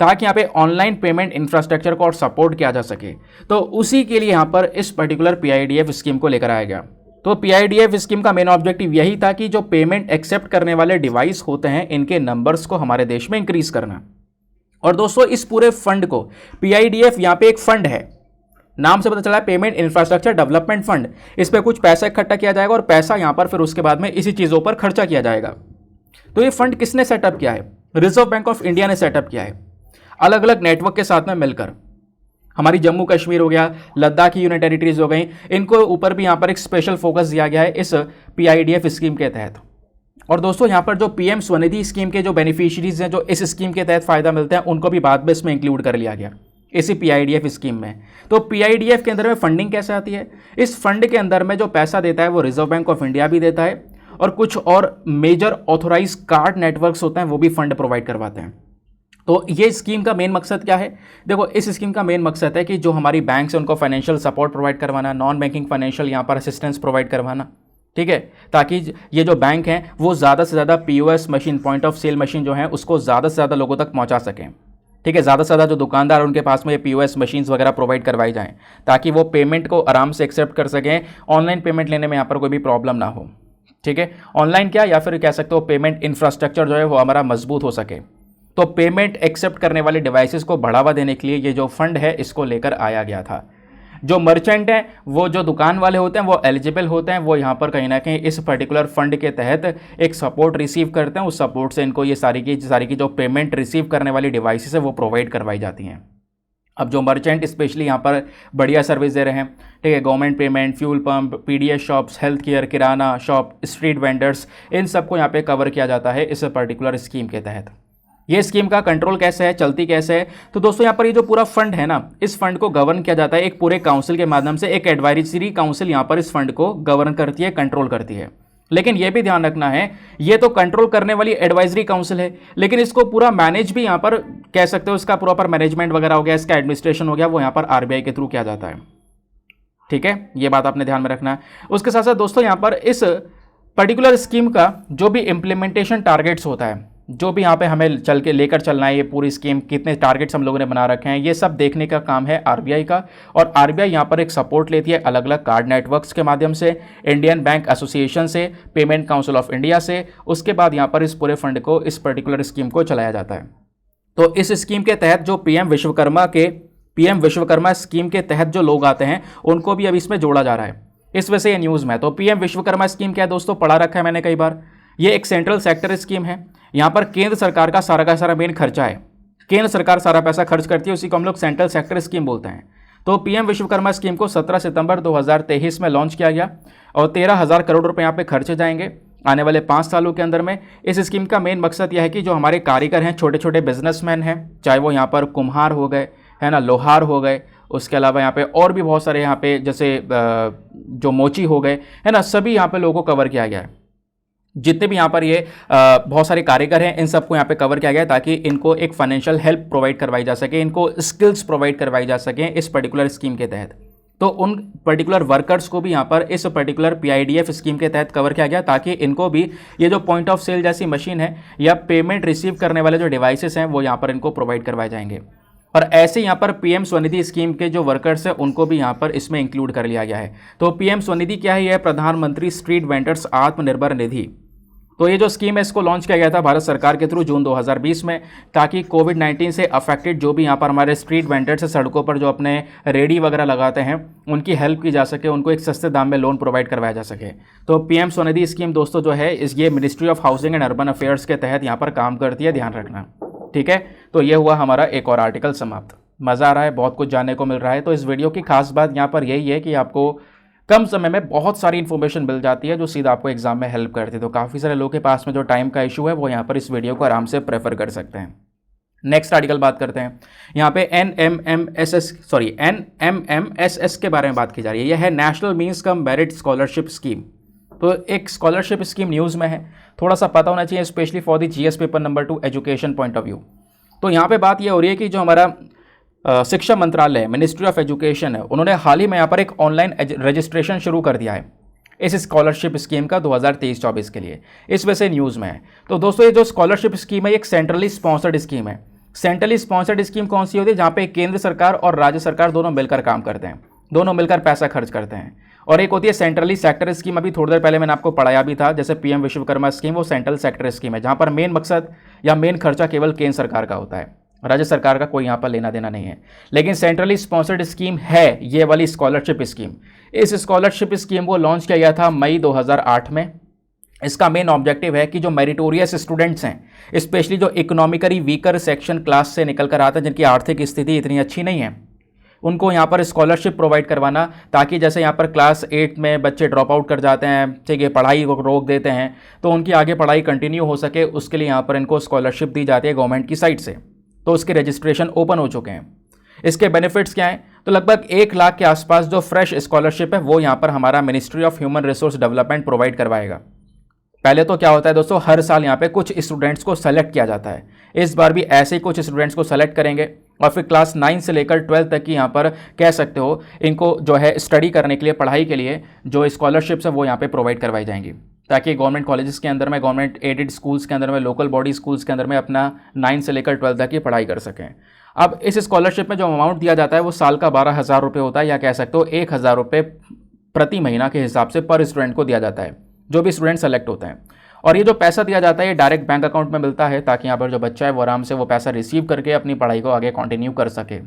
ताकि यहाँ पे ऑनलाइन पेमेंट इंफ्रास्ट्रक्चर को और सपोर्ट किया जा सके। तो उसी के लिए यहाँ पर इस पर्टिकुलर पीआईडीएफ स्कीम को लेकर आया गया। तो पीआईडीएफ स्कीम का मेन ऑब्जेक्टिव यही था कि जो पेमेंट एक्सेप्ट करने वाले डिवाइस होते हैं, इनके नंबर्स को हमारे देश में इंक्रीज करना। और दोस्तों इस पूरे फंड को, पीआईडीएफ यहाँ पे एक फंड है, नाम से पता चला है पेमेंट इंफ्रास्ट्रक्चर डेवलपमेंट फंड। इस पर कुछ पैसा इकट्ठा किया जाएगा और पैसा यहाँ पर फिर उसके बाद में इसी चीज़ों पर खर्चा किया जाएगा। तो ये फंड किसने सेटअप किया है? रिजर्व बैंक ऑफ इंडिया ने सेटअप किया है, अलग अलग नेटवर्क के साथ में मिलकर। हमारी जम्मू कश्मीर हो गया, लद्दाख की यूनियन टेरिटरीज हो गई, इनको ऊपर भी यहाँ पर एक स्पेशल फोकस दिया गया है इस पीआईडीएफ स्कीम के तहत। और दोस्तों यहाँ पर जो पीएम स्वनिधि स्कीम के जो बेनिफिशियरीज हैं, जो इस स्कीम के तहत फ़ायदा मिलता है, उनको भी बाद में इसमें इंक्लूड कर लिया गया इसी पीआईडीएफ स्कीम में। तो पीआईडीएफ के अंदर में फंडिंग कैसे आती है? इस फंड के अंदर में जो पैसा देता है वो रिजर्व बैंक ऑफ इंडिया भी देता है, और कुछ और मेजर ऑथोराइज कार्ड नेटवर्क्स होते हैं वो भी फंड प्रोवाइड करवाते हैं। तो ये स्कीम का मेन मकसद क्या है? देखो, इस स्कीम का मेन मकसद है कि जो हमारी बैंक्स हैं उनको फाइनेंशियल सपोर्ट प्रोवाइड करवाना, नॉन बैंकिंग फाइनेंशियल यहाँ पर असिस्टेंस प्रोवाइड करवाना, ठीक है, ताकि ये जो बैंक हैं वो ज़्यादा से ज़्यादा POS machine, point of sale machine जो है उसको ज़्यादा से ज़्यादा लोगों तक पहुँचा सकें। ठीक है, ज़्यादा से ज़्यादा जो दुकानदार उनके पास में ये पीओएस मशीन्स वगैरह प्रोवाइड करवाई जाएँ, ताकि वो पेमेंट को आराम से एक्सेप्ट कर सकें, ऑनलाइन पेमेंट लेने में यहाँ पर कोई भी प्रॉब्लम ना हो। ठीक है, ऑनलाइन क्या, या फिर कह सकते हो पेमेंट इंफ्रास्ट्रक्चर जो है वो हमारा मजबूत हो सके। तो पेमेंट एक्सेप्ट करने वाले डिवाइसेस को बढ़ावा देने के लिए ये जो फंड है इसको लेकर आया गया था। जो मर्चेंट हैं, वो जो दुकान वाले होते हैं, वो एलिजिबल होते हैं, वो यहाँ पर कहीं ना कहीं इस पर्टिकुलर फंड के तहत एक सपोर्ट रिसीव करते हैं। उस सपोर्ट से इनको ये सारी की जो पेमेंट रिसीव करने वाली डिवाइसेस है वो प्रोवाइड करवाई जाती हैं। अब जो मर्चेंट स्पेशली यहाँ पर बढ़िया सर्विस दे रहे हैं, ठीक है, government payment, fuel pump, PDS shops, health care, kirana shop, street vendors, इन सबको यहाँ पे कवर किया जाता है इस पर्टिकुलर स्कीम के तहत। ये स्कीम का कंट्रोल कैसे है, चलती कैसे है, तो दोस्तों यहाँ पर ये जो पूरा फंड है ना, इस फंड को गवर्न किया जाता है एक पूरे काउंसिल के माध्यम से। एक एडवाइजरी काउंसिल यहाँ पर इस फंड को गवर्न करती है, कंट्रोल करती है। लेकिन ये भी ध्यान रखना है, ये तो कंट्रोल करने वाली एडवाइजरी काउंसिल है, लेकिन इसको पूरा मैनेज भी यहाँ पर कह सकते हो, इसका प्रॉपर मैनेजमेंट वगैरह हो गया, इसका एडमिनिस्ट्रेशन हो गया, वो यहाँ पर आरबीआई के थ्रू किया जाता है। ठीक है, ये बात आपने ध्यान में रखना है। उसके साथ साथ दोस्तों यहाँ पर इस पर्टिकुलर स्कीम का जो भी इम्प्लीमेंटेशन टारगेट्स होता है, जो भी यहाँ पे हमें चल के लेकर चलना है, ये पूरी स्कीम कितने टारगेट्स हम लोगों ने बना रखे हैं, ये सब देखने का काम है आरबीआई का। और आरबीआई यहाँ पर एक सपोर्ट लेती है अलग अलग कार्ड नेटवर्क्स के माध्यम से, इंडियन बैंक एसोसिएशन से, पेमेंट काउंसिल ऑफ इंडिया से। उसके बाद यहाँ पर इस पूरे फंड को, इस पर्टिकुलर स्कीम को चलाया जाता है। तो इस स्कीम के तहत जो पीएम विश्वकर्मा स्कीम के तहत जो लोग आते हैं उनको भी अब इसमें जोड़ा जा रहा है। इस वजह से ये न्यूज़ में। तो पीएम विश्वकर्मा स्कीम क्या है दोस्तों, पढ़ा रखा है मैंने कई बार। ये एक सेंट्रल सेक्टर स्कीम है। यहाँ पर केंद्र सरकार का सारा मेन खर्चा है, केंद्र सरकार सारा पैसा खर्च करती है, उसी को हम लोग सेंट्रल सेक्टर स्कीम बोलते हैं। तो पीएम विश्वकर्मा स्कीम को 17 सितंबर 2023 में लॉन्च किया गया और 13,000 करोड़ रुपए यहाँ पे खर्चे जाएंगे आने वाले 5 सालों के अंदर में। इस स्कीम का मेन मकसद यह है कि जो हमारे कारीगर हैं, छोटे छोटे बिजनेसमैन हैं, चाहे वो यहाँ पर कुम्हार हो गए, है ना, लोहार हो गए, उसके अलावा यहाँ पे और भी बहुत सारे यहाँ पे जैसे जो मोची हो गए, है ना, सभी यहाँ पे लोगों को कवर किया गया है। जितने भी यहाँ पर ये बहुत सारे कारीगर हैं, इन सबको यहाँ पे कवर किया गया है ताकि इनको एक फाइनेंशियल हेल्प प्रोवाइड करवाई जा सके, इनको स्किल्स प्रोवाइड करवाई जा सके इस पर्टिकुलर स्कीम के तहत। तो उन पर्टिकुलर वर्कर्स को भी यहाँ पर इस पर्टिकुलर पीआईडीएफ स्कीम के तहत कवर किया गया ताकि इनको भी ये जो पॉइंट ऑफ सेल जैसी मशीन है या पेमेंट रिसीव करने वाले जो डिवाइसेस हैं वो यहाँ पर इनको प्रोवाइड करवाए जाएंगे। और ऐसे यहाँ पर पीएम स्वनिधि स्कीम के जो वर्कर्स हैं उनको भी यहाँ पर इसमें इंक्लूड कर लिया गया है। तो पीएम स्वनिधि क्या है, यह प्रधानमंत्री स्ट्रीट वेंडर्स आत्मनिर्भर निधि। तो ये जो स्कीम है इसको लॉन्च किया गया था भारत सरकार के थ्रू जून 2020 में, ताकि कोविड-19 से अफेक्टेड जो भी यहाँ पर हमारे स्ट्रीट वेंडर्स हैं, सड़कों पर जो अपने रेडी वगैरह लगाते हैं, उनकी हेल्प की जा सके, उनको एक सस्ते दाम में लोन प्रोवाइड करवाया जा सके। तो पीएम स्वनिधि स्कीम दोस्तों जो है ये ministry of housing and urban affairs के तहत यहाँ पर काम करती है, ध्यान रखना। ठीक है, तो ये हुआ हमारा एक और आर्टिकल समाप्त। मज़ा आ रहा है, बहुत कुछ जानने को मिल रहा है। तो इस वीडियो की खास बात यहाँ पर यही है कि आपको कम समय में बहुत सारी इन्फॉर्मेशन मिल जाती है जो सीधा आपको एग्जाम में हेल्प करती है। तो काफ़ी सारे लोगों के पास में जो टाइम का इशू है वो यहाँ पर इस वीडियो को आराम से प्रेफर कर सकते हैं। नेक्स्ट आर्टिकल बात करते हैं। यहाँ पे NMMSS के बारे में बात की जा रही है। यह है national means cum merit scholarship scheme. तो एक स्कॉलरशिप स्कीम न्यूज़ में है, थोड़ा सा पता होना चाहिए, specially for the GS paper number 2 education point of view. तो यहाँ पे बात ये हो रही है कि जो हमारा शिक्षा मंत्रालय, मिनिस्ट्री ऑफ एजुकेशन है, उन्होंने हाल ही में यहाँ पर एक ऑनलाइन रजिस्ट्रेशन शुरू कर दिया है इस स्कॉलरशिप स्कीम का 2023-24 के लिए। इस वजह से न्यूज़ में है। तो दोस्तों ये जो स्कॉलरशिप स्कीम है एक सेंट्रली स्पॉन्सर्ड स्कीम है। सेंट्रली स्पॉन्सर्ड स्कीम कौन सी होती है, जहाँ पे केंद्र सरकार और राज्य सरकार दोनों मिलकर काम करते हैं, दोनों मिलकर पैसा खर्च करते हैं। और एक होती है सेंट्रली सेक्टर स्कीम, अभी थोड़ी देर पहले मैंने आपको पढ़ाया भी था, जैसे पीएम विश्वकर्मा स्कीम, वो सेंट्रल सेक्टर स्कीम है जहाँ पर मेन मकसद या मेन खर्चा केवल केंद्र सरकार का होता है, राज्य सरकार का कोई यहाँ पर लेना देना नहीं है। लेकिन सेंट्रली स्पॉन्सर्ड स्कीम है ये वाली स्कॉलरशिप स्कीम। इस स्कॉलरशिप स्कीम को लॉन्च किया गया था मई 2008 में। इसका मेन ऑब्जेक्टिव है कि जो मेरिटोरियस स्टूडेंट्स हैं, स्पेशली जो इकोनॉमिकली वीकर सेक्शन क्लास से निकल कर आते हैं, जिनकी आर्थिक स्थिति इतनी अच्छी नहीं है, उनको यहाँ पर स्कॉलरशिप प्रोवाइड करवाना, ताकि जैसे यहाँ पर क्लास 8 में बच्चे ड्रॉप आउट कर जाते हैं, ठीक है, पढ़ाई को रोक देते हैं, तो उनकी आगे पढ़ाई कंटिन्यू हो सके उसके लिए यहाँ पर इनको स्कॉलरशिप दी जाती है गवर्नमेंट की साइड से। तो उसके रजिस्ट्रेशन ओपन हो चुके हैं। इसके बेनिफिट्स क्या हैं, तो लगभग 1 लाख के आसपास जो फ्रेश स्कॉलरशिप है वो यहाँ पर हमारा ministry of human resource development provide करवाएगा। पहले तो क्या होता है दोस्तों, हर साल यहाँ पे कुछ स्टूडेंट्स को सेलेक्ट किया जाता है। इस बार भी ऐसे ही कुछ स्टूडेंट्स को सेलेक्ट करेंगे और फिर क्लास 9 से लेकर 12 तक की यहाँ पर कह सकते हो इनको जो है स्टडी करने के लिए, पढ़ाई के लिए जो स्कॉलरशिप्स है वो यहाँ पे प्रोवाइड करवाई जाएंगी, ताकि गवर्नमेंट कॉलेजेस के अंदर में, गवर्नमेंट एडेड स्कूल्स के अंदर में, लोकल बॉडी स्कूल्स के अंदर में अपना 9 से लेकर 12 तक की पढ़ाई कर सकें। अब इस स्कॉलरशिप में जो अमाउंट दिया जाता है वो साल का 12,000 रुपये होता है, या कह सकते हो 1,000 रुपये प्रति महीना के हिसाब से पर स्टूडेंट को दिया जाता है, जो भी स्टूडेंट सेलेक्ट होते हैं। और ये जो पैसा दिया जाता है ये डायरेक्ट बैंक अकाउंट में मिलता है, ताकि यहाँ पर जो बच्चा है वो आराम से वो पैसा रिसीव करके अपनी पढ़ाई को आगे कंटिन्यू कर सके।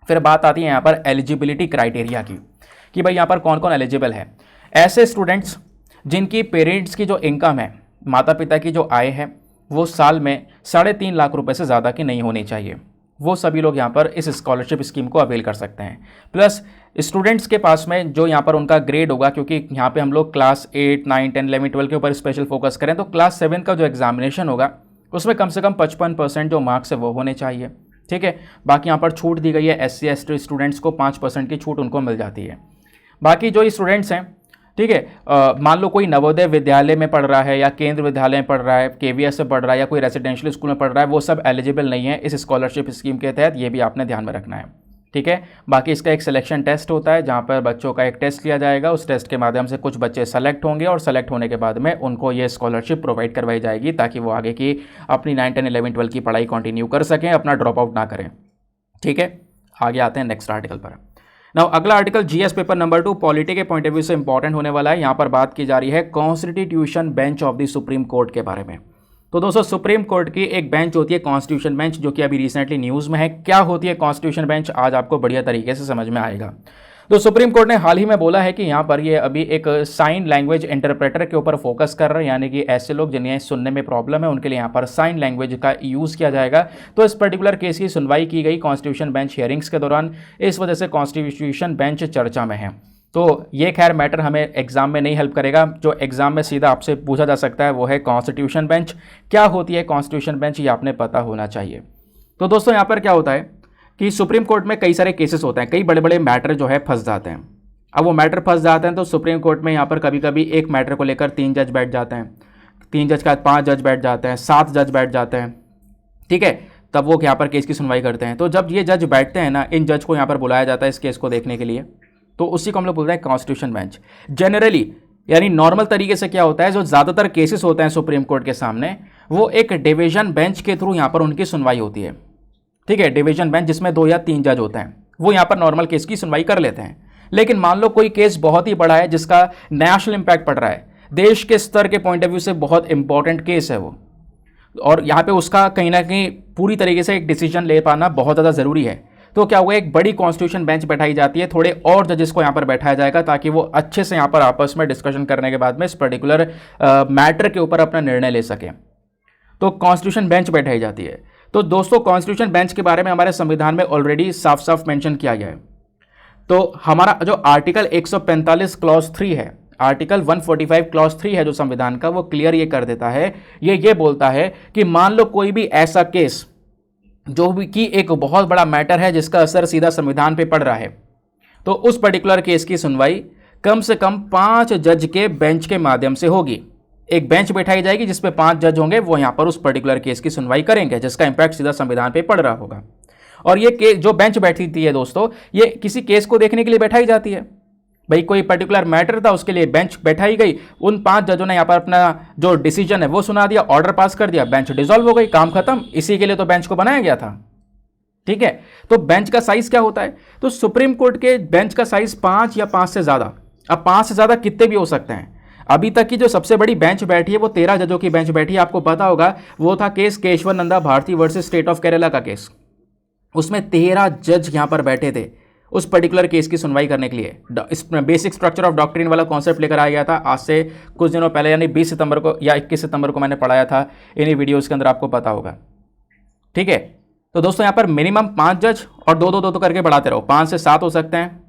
फिर बात आती है यहाँ पर एलिजिबिलिटी क्राइटेरिया की, कि भाई यहाँ पर कौन कौन एलिजिबल है। ऐसे स्टूडेंट्स जिनकी पेरेंट्स की जो इनकम है, माता पिता की जो आय है, वो साल में 3.5 लाख रुपए से ज़्यादा की नहीं होनी चाहिए, वो सभी लोग यहाँ पर इस स्कॉलरशिप स्कीम को अवेल कर सकते हैं। प्लस स्टूडेंट्स के पास में जो यहाँ पर उनका ग्रेड होगा, क्योंकि यहाँ पे हम लोग क्लास 8, 9, 10, 11, 12 के ऊपर स्पेशल फोकस करें, तो क्लास 7 का जो एग्जामिनेशन होगा उसमें कम से कम 55% जो मार्क्स है वो होने चाहिए। ठीक है, बाकी यहाँ पर छूट दी गई है, SC ST स्टूडेंट्स को 5% की छूट उनको मिल जाती है। बाकी जो स्टूडेंट्स हैं, ठीक है, मान लो कोई नवोदय विद्यालय में पढ़ रहा है या केंद्र विद्यालय में पढ़ रहा है, KVS से पढ़ रहा है या कोई रेजिडेंशियल स्कूल में पढ़ रहा है, वो सब एलिजिबल नहीं है इस स्कॉलरशिप स्कीम के तहत, ये भी आपने ध्यान में रखना है। ठीक है, बाकी इसका एक सिलेक्शन टेस्ट होता है, जहाँ पर बच्चों का एक टेस्ट लिया जाएगा, उस टेस्ट के माध्यम से कुछ बच्चे सेलेक्ट होंगे और सेलेक्ट होने के बाद में उनको ये स्कॉलरशिप प्रोवाइड करवाई जाएगी, ताकि वो आगे की अपनी 9, 10, 11, 12 की पढ़ाई कंटिन्यू कर सकें, अपना ड्रॉप आउट ना करें। ठीक है, आगे आते हैं नेक्स्ट आर्टिकल पर। नाउ अगला article GS paper number 2 polity के पॉइंट ऑफ व्यू से इंपॉर्टेंट होने वाला है। यहाँ पर बात की जा रही है constitution bench of the Supreme court के बारे में। तो दोस्तों, सुप्रीम कोर्ट की एक बेंच होती है कॉन्स्टिट्यूशन बेंच, जो कि अभी रिसेंटली न्यूज़ में है। क्या होती है कॉन्स्टिट्यूशन बेंच, आज आपको बढ़िया तरीके से समझ में आएगा। तो सुप्रीम कोर्ट ने हाल ही में बोला है कि यहाँ पर ये अभी एक साइन लैंग्वेज इंटरप्रेटर के ऊपर फोकस कर रहे हैं, यानी कि ऐसे लोग जिन्हें सुनने में प्रॉब्लम है उनके लिए यहाँ पर साइन लैंग्वेज का यूज़ किया जाएगा। तो इस पर्टिकुलर केस की सुनवाई की गई कॉन्स्टिट्यूशन बेंच हियरिंग्स के दौरान, इस वजह से कॉन्स्टिट्यूशन बेंच चर्चा में है। तो ये खैर मैटर हमें एग्जाम में नहीं हेल्प करेगा, जो एग्जाम में सीधा आपसे पूछा जा सकता है वो है कॉन्स्टिट्यूशन बेंच। क्या होती है कॉन्स्टिट्यूशन बेंच, ये आपने पता होना चाहिए। तो दोस्तों, यहाँ पर क्या होता है कि सुप्रीम कोर्ट में कई सारे केसेस होते हैं, कई बड़े बड़े मैटर जो है फंस जाते हैं। अब वो मैटर फंस जाते हैं तो सुप्रीम कोर्ट में यहाँ पर कभी कभी एक मैटर को लेकर 3 जज बैठ जाते हैं, 3 जज का 5 जज बैठ जाते हैं, 7 जज बैठ जाते हैं। ठीक है, तब वो यहाँ पर केस की सुनवाई करते हैं। तो जब ये जज बैठते हैं ना, इन जज को यहाँ पर बुलाया जाता है इस केस को देखने के लिए, तो उसी को हम लोग बोलते हैं कॉन्स्टिट्यूशन बेंच। जनरली यानी नॉर्मल तरीके से क्या होता है, जो ज़्यादातर केसेस होते हैं सुप्रीम कोर्ट के सामने, वो एक डिवीजन बेंच के थ्रू यहाँ पर उनकी सुनवाई होती है। ठीक है, डिवीजन बेंच जिसमें 2 या 3 जज होते हैं, वो यहाँ पर नॉर्मल केस की सुनवाई कर लेते हैं। लेकिन मान लो कोई केस बहुत ही बड़ा है, जिसका नेशनल इंपैक्ट पड़ रहा है, देश के स्तर के पॉइंट ऑफ व्यू से बहुत इंपॉर्टेंट केस है वो, और यहाँ पे उसका कहीं ना कहीं पूरी तरीके से एक डिसीजन ले पाना बहुत ज़्यादा ज़रूरी है। तो क्या हुआ, एक बड़ी कॉन्स्टिट्यूशन बेंच बैठाई जाती है, थोड़े और जजेस को यहाँ पर बैठाया जाएगा, ताकि वो अच्छे से यहाँ पर आपस में डिस्कशन करने के बाद में इस पर्टिकुलर मैटर के ऊपर अपना निर्णय ले सकें। तो कॉन्स्टिट्यूशन बेंच बैठाई जाती है। तो दोस्तों, कॉन्स्टिट्यूशन बेंच के बारे में हमारे संविधान में ऑलरेडी साफ साफ मेंशन किया गया है। तो हमारा जो आर्टिकल 145 क्लॉज 3 है, आर्टिकल 145 क्लॉज 3 है जो संविधान का, वो क्लियर ये कर देता है, ये बोलता है कि मान लो कोई भी ऐसा केस जो भी कि एक बहुत बड़ा मैटर है, जिसका असर सीधा संविधान पे पड़ रहा है, तो उस पर्टिकुलर केस की सुनवाई कम से कम 5 जज के बेंच के माध्यम से होगी। एक बेंच बैठाई जाएगी जिसपे 5 जज होंगे, वो यहाँ पर उस पर्टिकुलर केस की सुनवाई करेंगे, जिसका इंपैक्ट सीधा संविधान पे पड़ रहा होगा। और ये केस जो बेंच बैठती है दोस्तों, ये किसी केस को देखने के लिए बैठाई जाती है। भाई कोई पर्टिकुलर मैटर था, उसके लिए बेंच बैठाई गई, उन 5 जजों ने यहाँ पर अपना जो डिसीजन है वो सुना दिया, ऑर्डर पास कर दिया, बेंच डिसॉल्व हो गई, काम खत्म। इसी के लिए तो बेंच को बनाया गया था। ठीक है, तो बेंच का साइज क्या होता है, तो सुप्रीम कोर्ट के बेंच का साइज 5 या 5 से ज़्यादा, अब 5 से ज़्यादा कितने भी हो सकते हैं। अभी तक की जो सबसे बड़ी बेंच बैठी है वो 13 जजों की बेंच बैठी है। आपको पता होगा वो था case Kesavananda Bharati versus state of Kerala का केस, उसमें 13 जज यहाँ पर बैठे थे उस पर्टिकुलर केस की सुनवाई करने के लिए। इस बेसिक स्ट्रक्चर ऑफ डॉक्ट्रिन वाला कॉन्सेप्ट लेकर आया गया था आज से कुछ दिनों पहले, यानी 20 सितंबर को या 21 सितंबर को मैंने पढ़ाया था, इन्हीं वीडियोस के अंदर आपको पता होगा। ठीक है, तो दोस्तों यहाँ पर मिनिमम 5 जज और 2-2 करके बढ़ाते रहो, 5 से 7 हो सकते हैं।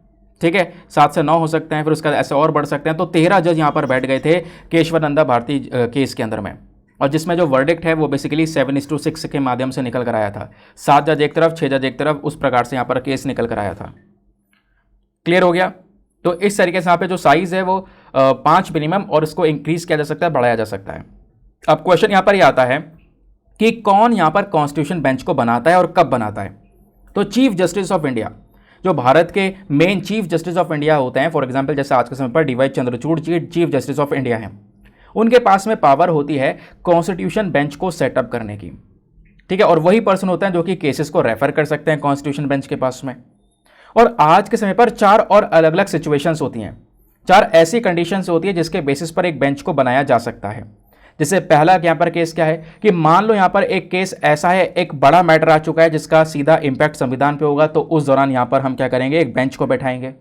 ठीक है, 7 से 9 हो सकते हैं, फिर उसका ऐसे और बढ़ सकते हैं। तो 13 जज यहाँ पर बैठ गए थे केशवर नंदा भारती केस के अंदर में, और जिसमें जो वर्डिक्ट है वो बेसिकली 7:6 के माध्यम से निकल कर आया था। 7 जज एक तरफ, 6 जज एक तरफ, उस प्रकार से यहाँ पर केस निकल कर आया था। क्लियर हो गया। तो इस तरीके से यहाँ पे जो साइज है वो 5 मिनिमम, और इसको इंक्रीज किया जा सकता है, बढ़ाया जा सकता है। अब क्वेश्चन यहाँ पर ये आता है कि कौन यहाँ पर कॉन्स्टिट्यूशन बेंच को बनाता है और कब बनाता है। तो चीफ जस्टिस ऑफ इंडिया, जो भारत के main chief justice of India होते हैं, फॉर एग्जाम्पल जैसे आज के समय पर DY Chandrachud chief justice of India हैं, उनके पास में पावर होती है कॉन्स्टिट्यूशन बेंच को सेटअप करने की। ठीक है, और वही पर्सन होते हैं जो कि केसेस को रेफर कर सकते हैं कॉन्स्टिट्यूशन बेंच के पास में। और आज के समय पर 4 और अलग अलग सिचुएशंस होती हैं, 4 ऐसी कंडीशंस होती है जिसके बेसिस पर एक बेंच को बनाया जा सकता है। जैसे पहला यहाँ पर केस क्या है कि मान लो यहाँ पर एक केस ऐसा है, एक बड़ा मैटर आ चुका है जिसका सीधा इंपैक्ट संविधान पे होगा, तो उस दौरान यहाँ पर हम क्या करेंगे, एक बेंच को बैठाएंगे।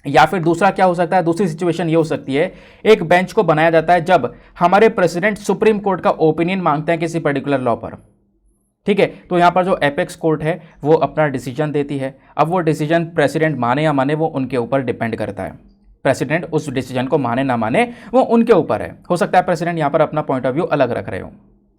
या फिर दूसरा क्या हो सकता है, दूसरी सिचुएशन ये हो सकती है, एक बेंच को बनाया जाता है जब हमारे प्रेसिडेंट सुप्रीम कोर्ट का ओपिनियन मांगते हैं किसी पर्टिकुलर लॉ पर, ठीक है। तो यहाँ पर जो एपेक्स कोर्ट है वो अपना डिसीजन देती है। अब वो डिसीजन प्रेसिडेंट माने या माने वो उनके ऊपर डिपेंड करता है। प्रेसिडेंट उस डिसीजन को माने ना माने वो उनके ऊपर है। हो सकता है प्रेसिडेंट यहाँ पर अपना पॉइंट ऑफ व्यू अलग रख रहे हो,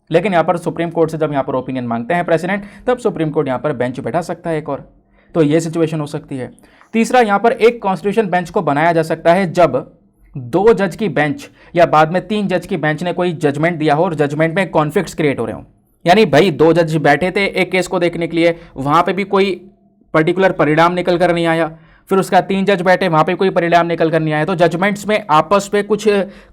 लेकिन यहाँ पर सुप्रीम कोर्ट से जब यहाँ पर ओपिनियन मांगते हैं प्रेसिडेंट, तब सुप्रीम कोर्ट यहाँ पर बेंच बैठा सकता है एक और। तो ये सिचुएशन हो सकती है। तीसरा, यहाँ पर एक कॉन्स्टिट्यूशन बेंच को बनाया जा सकता है जब 2 जज की बेंच या बाद में 3 जज की बेंच ने कोई जजमेंट दिया हो और जजमेंट में कॉन्फ्लिक्ट्स क्रिएट हो रहे हो। यानी भाई 2 जज बैठे थे एक केस को देखने के लिए, वहां पे भी कोई पर्टिकुलर परिणाम निकल कर नहीं आया, फिर उसका 3 जज बैठे, वहां पे कोई परिणाम निकल कर नहीं आया, तो जजमेंट्स में आपस में कुछ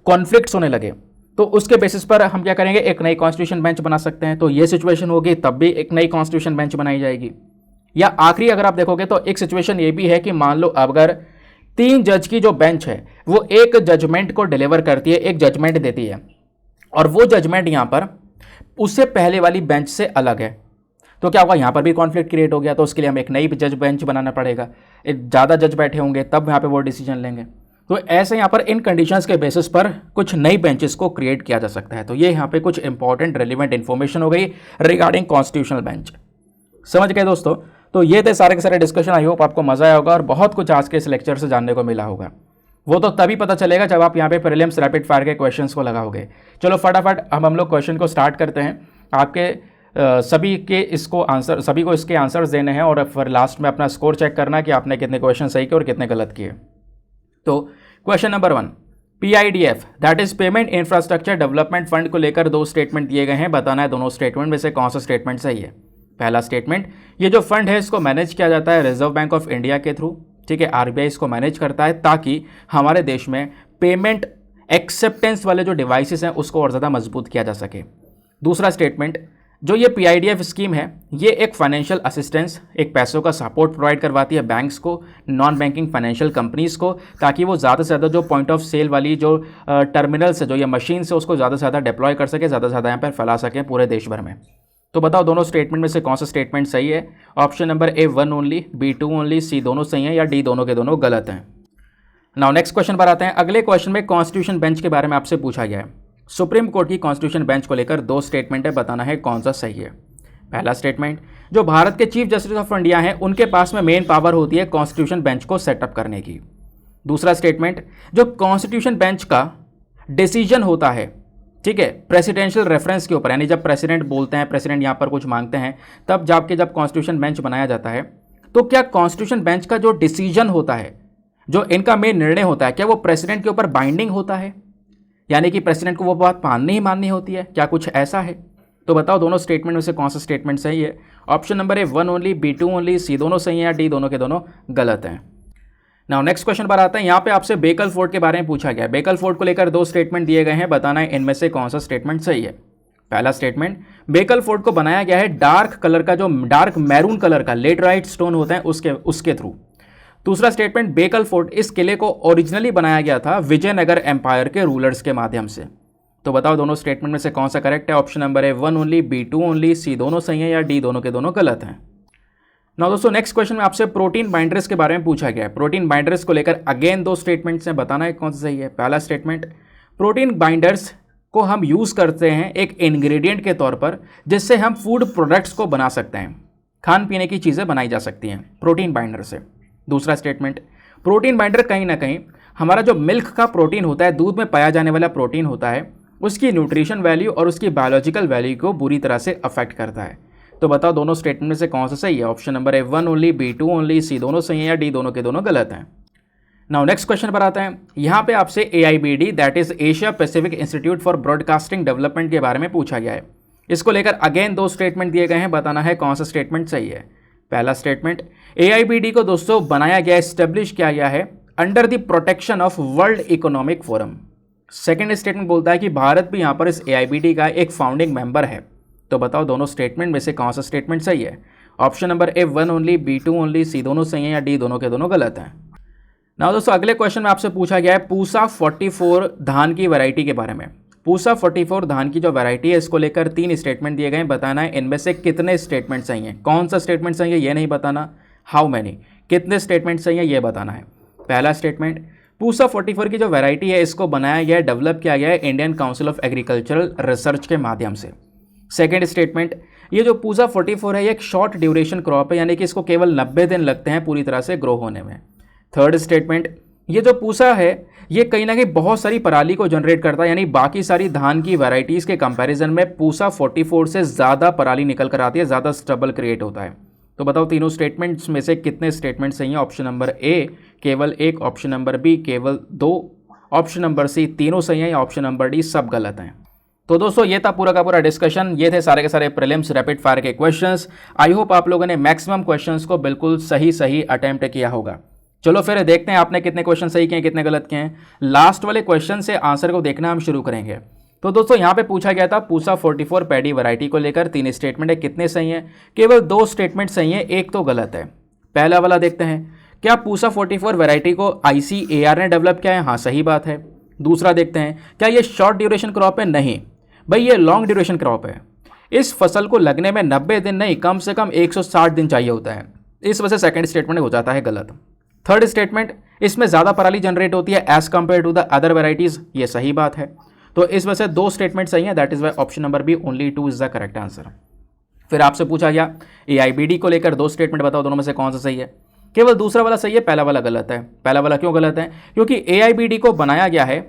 कॉन्फ्लिक्ट्स होने लगे। तो उसके बेसिस पर हम क्या करेंगे, एक नई कॉन्स्टिट्यूशन बेंच बना सकते हैं। तो ये सिचुएशन होगी, तब भी एक नई कॉन्स्टिट्यूशन बेंच बनाई जाएगी। या आखिरी अगर आप देखोगे तो एक सिचुएशन ये भी है कि मान लो अगर 3 जज की जो बेंच है वो एक जजमेंट को डिलीवर करती है, एक जजमेंट देती है, और वो जजमेंट यहाँ पर उससे पहले वाली बेंच से अलग है, तो क्या होगा, यहाँ पर भी कॉन्फ्लिक्ट क्रिएट हो गया। तो उसके लिए हमें एक नई जज बेंच बनाना पड़ेगा, एक ज़्यादा जज बैठे होंगे तब यहाँ पे वो डिसीजन लेंगे। तो ऐसे यहाँ पर इन कंडीशंस के बेसिस पर कुछ नई बेंचेस को क्रिएट किया जा सकता है। तो ये यहाँ पे कुछ इंपॉर्टेंट रेलिवेंट इन्फॉर्मेशन हो गई रिगार्डिंग कॉन्स्टिट्यूशनल बेंच। समझ गए दोस्तों? तो ये थे सारे के सारे डिस्कशन। आई होप आपको मजा आया होगा और बहुत कुछ आज के इस लेक्चर से जानने को मिला होगा। वो तो तभी पता चलेगा जब आप यहाँ पे प्रीलिम्स रैपिड फायर के क्वेश्चंस को लगाओगे। चलो फटाफट अब हम लोग क्वेश्चन को स्टार्ट करते हैं। आपके सभी को इसके आंसर्स देने हैं और फिर लास्ट में अपना स्कोर चेक करना कि आपने कितने क्वेश्चन सही किए और कितने गलत किए। तो question number 1, PIDF that is payment infrastructure development fund को लेकर 2 स्टेटमेंट दिए गए हैं। बताना है दोनों स्टेटमेंट में से कौन सा स्टेटमेंट सही है। पहला स्टेटमेंट, ये जो फंड है इसको मैनेज किया जाता है रिजर्व बैंक ऑफ इंडिया के थ्रू, ठीक है। RBI इसको मैनेज करता है ताकि हमारे देश में पेमेंट एक्सेप्टेंस वाले जो डिवाइसेस हैं उसको और ज़्यादा मजबूत किया जा सके। दूसरा स्टेटमेंट, जो ये PIDF स्कीम है ये एक फाइनेंशियल असिस्टेंस, एक पैसों का सपोर्ट प्रोवाइड करवाती है बैंक्स को, नॉन बैंकिंग फाइनेंशियल कंपनीज़ को, ताकि वो ज़्यादा से ज़्यादा जो पॉइंट ऑफ सेल वाली जो टर्मिनल्स है, जो ये मशीन से, उसको ज़्यादा से ज़्यादा डिप्लॉय कर सके, ज़्यादा से ज़्यादा यहाँ पर फैला सके पूरे देश भर में। तो बताओ दोनों स्टेटमेंट में से कौन सा स्टेटमेंट सही है। Option number A 1 only, B 2 only, C दोनों सही हैं, या D दोनों के दोनों गलत हैं। नाउ नेक्स्ट क्वेश्चन पर आते हैं। अगले क्वेश्चन में कॉन्स्टिट्यूशन बेंच के बारे में आपसे पूछा गया है। सुप्रीम कोर्ट की कॉन्स्टिट्यूशन बेंच को लेकर 2 स्टेटमेंट है, बताना है कौन सा सही है। पहला स्टेटमेंट, जो भारत के चीफ जस्टिस ऑफ इंडिया हैं उनके पास में मेन पावर होती है कॉन्स्टिट्यूशन बेंच को सेटअप करने की। दूसरा स्टेटमेंट, जो कॉन्स्टिट्यूशन बेंच का डिसीजन होता है, ठीक है, प्रेसिडेंशियल रेफरेंस के ऊपर, यानी जब प्रेसिडेंट बोलते हैं, प्रेसिडेंट यहाँ पर कुछ मांगते हैं, तब जब कॉन्स्टिट्यूशन बेंच बनाया जाता है, तो क्या कॉन्स्टिट्यूशन बेंच का जो डिसीजन होता है, जो इनका मेन निर्णय होता है, क्या वो प्रेसिडेंट के ऊपर बाइंडिंग होता है, यानी कि प्रेसिडेंट को वो बात माननी ही माननी होती है, क्या कुछ ऐसा है। तो बताओ दोनों स्टेटमेंट में से कौन सा स्टेटमेंट सही है। Option number A 1 only, B 2 only, C दोनों सही हैं, या D दोनों के दोनों गलत हैं। नाउ नेक्स्ट क्वेश्चन पर आते हैं। यहाँ पे आपसे बेकल फोर्ट के बारे में पूछा गया है। बेकल फोर्ट को लेकर 2 स्टेटमेंट दिए गए हैं, बताना है इनमें से कौन सा स्टेटमेंट सही है। पहला स्टेटमेंट, बेकल फोर्ट को बनाया गया है डार्क कलर का, जो डार्क मैरून कलर का लेटराइट स्टोन होता है उसके थ्रू। दूसरा स्टेटमेंट, बेकल फोर्ट इस किले को ओरिजिनली बनाया गया था विजयनगर एम्पायर के रूलर्स के माध्यम से। तो बताओ दोनों स्टेटमेंट में से कौन सा करेक्ट है। Option number A 1 only, B 2 only, C दोनों सही है, या D दोनों के दोनों गलत हैं। नाउ दोस्तों नेक्स्ट क्वेश्चन में आपसे प्रोटीन बाइंडर्स के बारे में पूछा गया है। प्रोटीन बाइंडर्स को लेकर अगेन 2 स्टेटमेंट्स हैं, बताना है कौन सा सही है। पहला स्टेटमेंट, प्रोटीन बाइंडर्स को हम यूज़ करते हैं एक इंग्रेडिएंट के तौर पर, जिससे हम फूड प्रोडक्ट्स को बना सकते हैं, खान पीने की चीज़ें बनाई जा सकती हैं प्रोटीन बाइंडर से। दूसरा स्टेटमेंट, प्रोटीन बाइंडर कहीं ना कहीं हमारा जो मिल्क का प्रोटीन होता है, दूध में पाया जाने वाला प्रोटीन होता है, उसकी न्यूट्रिशन वैल्यू और उसकी बायोलॉजिकल वैल्यू को बुरी तरह से अफेक्ट करता है। तो बताओ दोनों स्टेटमेंट में से कौन सा सही है। Option number A 1 only, B 2 only, C दोनों सही है, या D दोनों के दोनों गलत हैं। नाउ नेक्स्ट क्वेश्चन पर आते हैं। यहाँ पे आपसे AIBD that is Asia Pacific institute for broadcasting development के बारे में पूछा गया है। इसको लेकर अगेन 2 स्टेटमेंट दिए गए हैं, बताना है कौन सा स्टेटमेंट सही है। पहला स्टेटमेंट, AIBD को दोस्तों बनाया गया, एस्टेब्लिश किया गया है under the protection of world Economic forum. Second statement बोलता है कि भारत भी यहाँ पर इस AIBD का एक फाउंडिंग मेंबर है। तो बताओ दोनों स्टेटमेंट में से कौन सा स्टेटमेंट सही है। Option number A 1 only, B 2 only, C दोनों सही हैं, या D दोनों के दोनों गलत हैं। नाउ दोस्तों अगले क्वेश्चन में आपसे पूछा गया है पूसा 44 धान की वैरायटी के बारे में। पूसा 44 धान की जो वैरायटी है इसको लेकर 3 स्टेटमेंट दिए गए हैं, बताना है इनमें से कितने स्टेटमेंट सही हैं। कौन सा स्टेटमेंट सही है ये नहीं बताना, हाउ मैनी, कितने स्टेटमेंट सही है ये बताना है। पहला स्टेटमेंट, पूसा 44 की जो वैरायटी है इसको बनाया गया है, डेवलप किया गया है Indian council of agricultural research के माध्यम से। सेकेंड स्टेटमेंट, ये जो पूसा 44 है ये एक शॉर्ट ड्यूरेशन क्रॉप है, यानी कि इसको केवल 90 दिन लगते हैं पूरी तरह से ग्रो होने में। थर्ड स्टेटमेंट, ये जो पूसा है ये कहीं ना कहीं बहुत सारी पराली को जनरेट करता है, यानी बाकी सारी धान की वैरायटीज़ के कंपैरिजन में पूसा 44 से ज़्यादा पराली निकल कर आती है, ज़्यादा स्टबल क्रिएट होता है। तो बताओ तीनों स्टेटमेंट्स में से कितने स्टेटमेंट सही हैं। ऑप्शन नंबर ए केवल 1, ऑप्शन नंबर बी केवल 2, ऑप्शन नंबर सी तीनों सही हैं, या ऑप्शन नंबर डी सब गलत हैं। तो दोस्तों ये था पूरा का पूरा डिस्कशन, ये थे सारे के सारे प्रीलिम्स रैपिड फायर के क्वेश्चंस। आई होप आप लोगों ने मैक्सिमम क्वेश्चंस को बिल्कुल सही अटेम्प्ट किया होगा। चलो फिर देखते हैं आपने कितने क्वेश्चन सही किए हैं, कितने गलत किए हैं। लास्ट वाले क्वेश्चन से आंसर को देखना हम शुरू करेंगे। तो दोस्तों यहाँ पे पूछा गया था पूसा 44 पैडी वैरायटी को लेकर 3 स्टेटमेंट है, कितने सही हैं। केवल 2 स्टेटमेंट सही हैं, एक तो गलत है। पहला वाला देखते हैं, क्या पूसा 44 वैरायटी को ICAR ने डेवलप किया है? हाँ सही बात है। दूसरा देखते हैं, क्या ये शॉर्ट ड्यूरेशन क्रॉप है? नहीं भाई, ये लॉन्ग ड्यूरेशन क्रॉप है। इस फसल को लगने में 90 दिन नहीं, कम से कम 160 दिन चाहिए होता है। इस वजह से सेकंड स्टेटमेंट हो जाता है गलत। थर्ड स्टेटमेंट, इसमें ज़्यादा पराली जनरेट होती है as compared to the other varieties, ये सही बात है। तो इस वजह से 2 स्टेटमेंट सही है, that is why option number B only 2 is the correct answer. फिर आपसे पूछा गया AIBD को लेकर 2 स्टेटमेंट बताओ, दोनों में से कौन सा सही है। केवल दूसरा वाला सही है, पहला वाला गलत है। पहला वाला क्यों गलत है? क्योंकि AIBD को बनाया गया है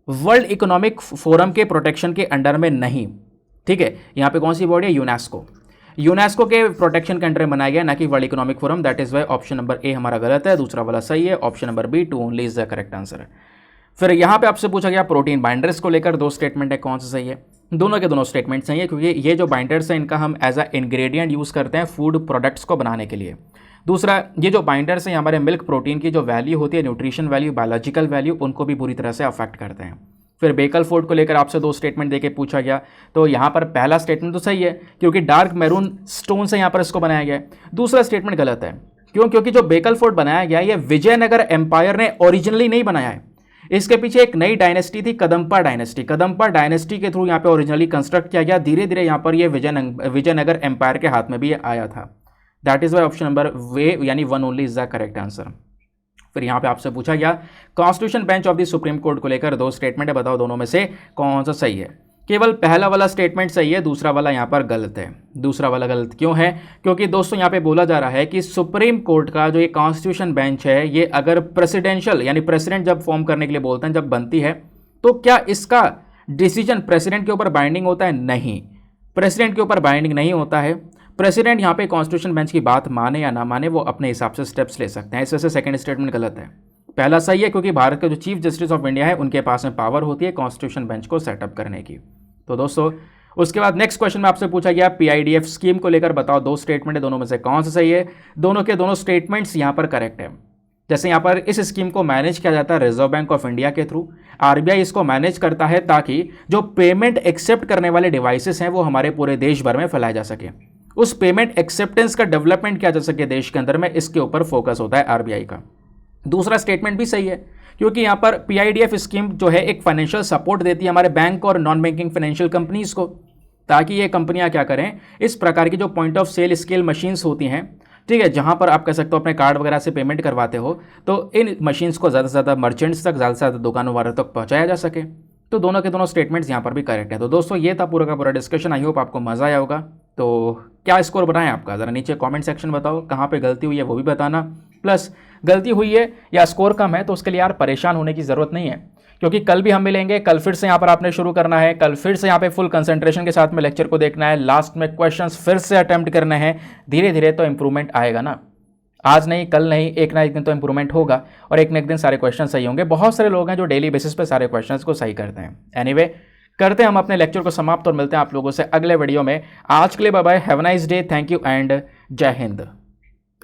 वर्ल्ड इकोनॉमिक फोरम के प्रोटेक्शन के अंडर में नहीं, ठीक है। यहाँ पे कौन सी बॉडी है? यूनेस्को के प्रोटेक्शन के अंडर में बनाया गया, ना कि World Economic Forum. That is why option number A हमारा गलत है, दूसरा वाला सही है, option number B 2 only is the correct answer है। फिर यहाँ पे आपसे पूछा गया प्रोटीन बाइंडर्स को लेकर 2 स्टेटमेंट है, कौन सा सही है। दोनों के दोनों स्टेटमेंट सही है, क्योंकि ये जो बाइंडर्स हैं इनका हम एज अ इंग्रेडिएंट यूज़ करते हैं फूड प्रोडक्ट्स को बनाने के लिए। दूसरा, ये जो बाइंडर्स हैं हमारे मिल्क प्रोटीन की जो वैल्यू होती है, न्यूट्रिशन वैल्यू, बायोलॉजिकल वैल्यू, उनको भी बुरी तरह से अफेक्ट करते हैं। फिर बेकल फूड को लेकर आपसे 2 स्टेटमेंट देके पूछा गया, तो यहाँ पर पहला स्टेटमेंट तो सही है, क्योंकि डार्क मैरून स्टोन से यहाँ पर इसको बनाया गया है। दूसरा स्टेटमेंट गलत है, क्यों? क्योंकि जो बेकल फूड बनाया गया है ये विजयनगर एम्पायर ने ओरिजिनली नहीं बनाया है। इसके पीछे एक नई डायनेस्टी थी, कदम्पा डायनेस्टी के थ्रू यहाँ पे ओरिजिनली कंस्ट्रक्ट किया गया। धीरे धीरे यहाँ पर ये विजयनगर एम्पायर के हाथ में भी आया था। That is why option number one यानी 1 only is the correct answer. फिर यहाँ पे आपसे पूछा गया constitution bench of the Supreme Court को लेकर 2 स्टेटमेंट है, बताओ दोनों में से कौन सा सही है। केवल पहला वाला स्टेटमेंट सही है, दूसरा वाला यहाँ पर गलत है। दूसरा वाला गलत क्यों है? क्योंकि दोस्तों यहाँ पे बोला जा रहा है कि सुप्रीम कोर्ट का जो ये कॉन्स्टिट्यूशन बेंच है, ये अगर प्रेसिडेंशियल यानी प्रेसिडेंट जब फॉर्म करने के लिए बोलते हैं, जब बनती है, तो क्या इसका डिसीजन प्रेसिडेंट के ऊपर बाइंडिंग होता है? नहीं, प्रेसिडेंट के ऊपर बाइंडिंग नहीं होता है। प्रेसिडेंट यहाँ पे कॉन्स्टिट्यूशन बेंच की बात माने या ना माने, वो अपने हिसाब से स्टेप्स ले सकते हैं। इस वजह से सेकंड स्टेटमेंट गलत है। पहला सही है, क्योंकि भारत के जो चीफ जस्टिस ऑफ इंडिया है उनके पास में पावर होती है कॉन्स्टिट्यूशन बेंच को सेटअप करने की। तो दोस्तों उसके बाद नेक्स्ट क्वेश्चन में आपसे पूछा गया PIDF स्कीम को लेकर बताओ 2 स्टेटमेंट है, दोनों में से कौन सा सही है। दोनों के दोनों स्टेटमेंट्स यहाँ पर करेक्ट है। जैसे यहाँ पर इस स्कीम को मैनेज किया जाता है रिजर्व बैंक ऑफ इंडिया के थ्रू, RBI इसको मैनेज करता है ताकि जो पेमेंट एक्सेप्ट करने वाले डिवाइसेस हैं वो हमारे पूरे देश भर में फैलाए जा सके, उस पेमेंट एक्सेप्टेंस का डेवलपमेंट किया जा सके देश के अंदर में, इसके ऊपर फोकस होता है RBI का। दूसरा स्टेटमेंट भी सही है, क्योंकि यहाँ पर PIDF स्कीम जो है एक फाइनेंशियल सपोर्ट देती है हमारे बैंक और नॉन बैंकिंग फाइनेंशियल कंपनीज को, ताकि ये कंपनियाँ क्या करें, इस प्रकार की जो point of sale scale machines होती हैं, ठीक है, जहाँ पर आप कह सकते हो अपने कार्ड वगैरह से पेमेंट करवाते हो, तो इन मशीन्स को ज़्यादा से ज़्यादा मर्चेंट्स तक, ज़्यादा से ज़्यादा दुकानों वालों तक पहुँचाया जा सके। तो दोनों के दोनों स्टेटमेंट्स यहाँ पर भी करेक्ट है। तो दोस्तों ये था पूरा का पूरा डिस्कशन, आई होप आपको मज़ा आया होगा। तो क्या स्कोर बनाए आपका, ज़रा नीचे कमेंट सेक्शन बताओ, कहाँ पे गलती हुई है वो भी बताना। प्लस गलती हुई है या स्कोर कम है तो उसके लिए यार परेशान होने की ज़रूरत नहीं है, क्योंकि कल भी हम मिलेंगे। कल फिर से यहाँ पर आपने शुरू करना है, कल फिर से यहाँ पे फुल कंसंट्रेशन के साथ में लेक्चर को देखना है, लास्ट में क्वेश्चंस फिर से अटेम्प्ट करने हैं। धीरे धीरे तो इंप्रूवमेंट आएगा ना, आज नहीं कल नहीं, एक ना एक दिन तो इंप्रूवमेंट होगा और एक ना एक दिन सारे क्वेश्चन सही होंगे। बहुत सारे लोग हैं जो डेली बेसिस पे सारे क्वेश्चंस को सही करते हैं। एनीवे करते हैं हम अपने लेक्चर को समाप्त और मिलते हैं आप लोगों से अगले वीडियो में। आज के लिए bye bye, have a nice day, thank you and जय हिंद।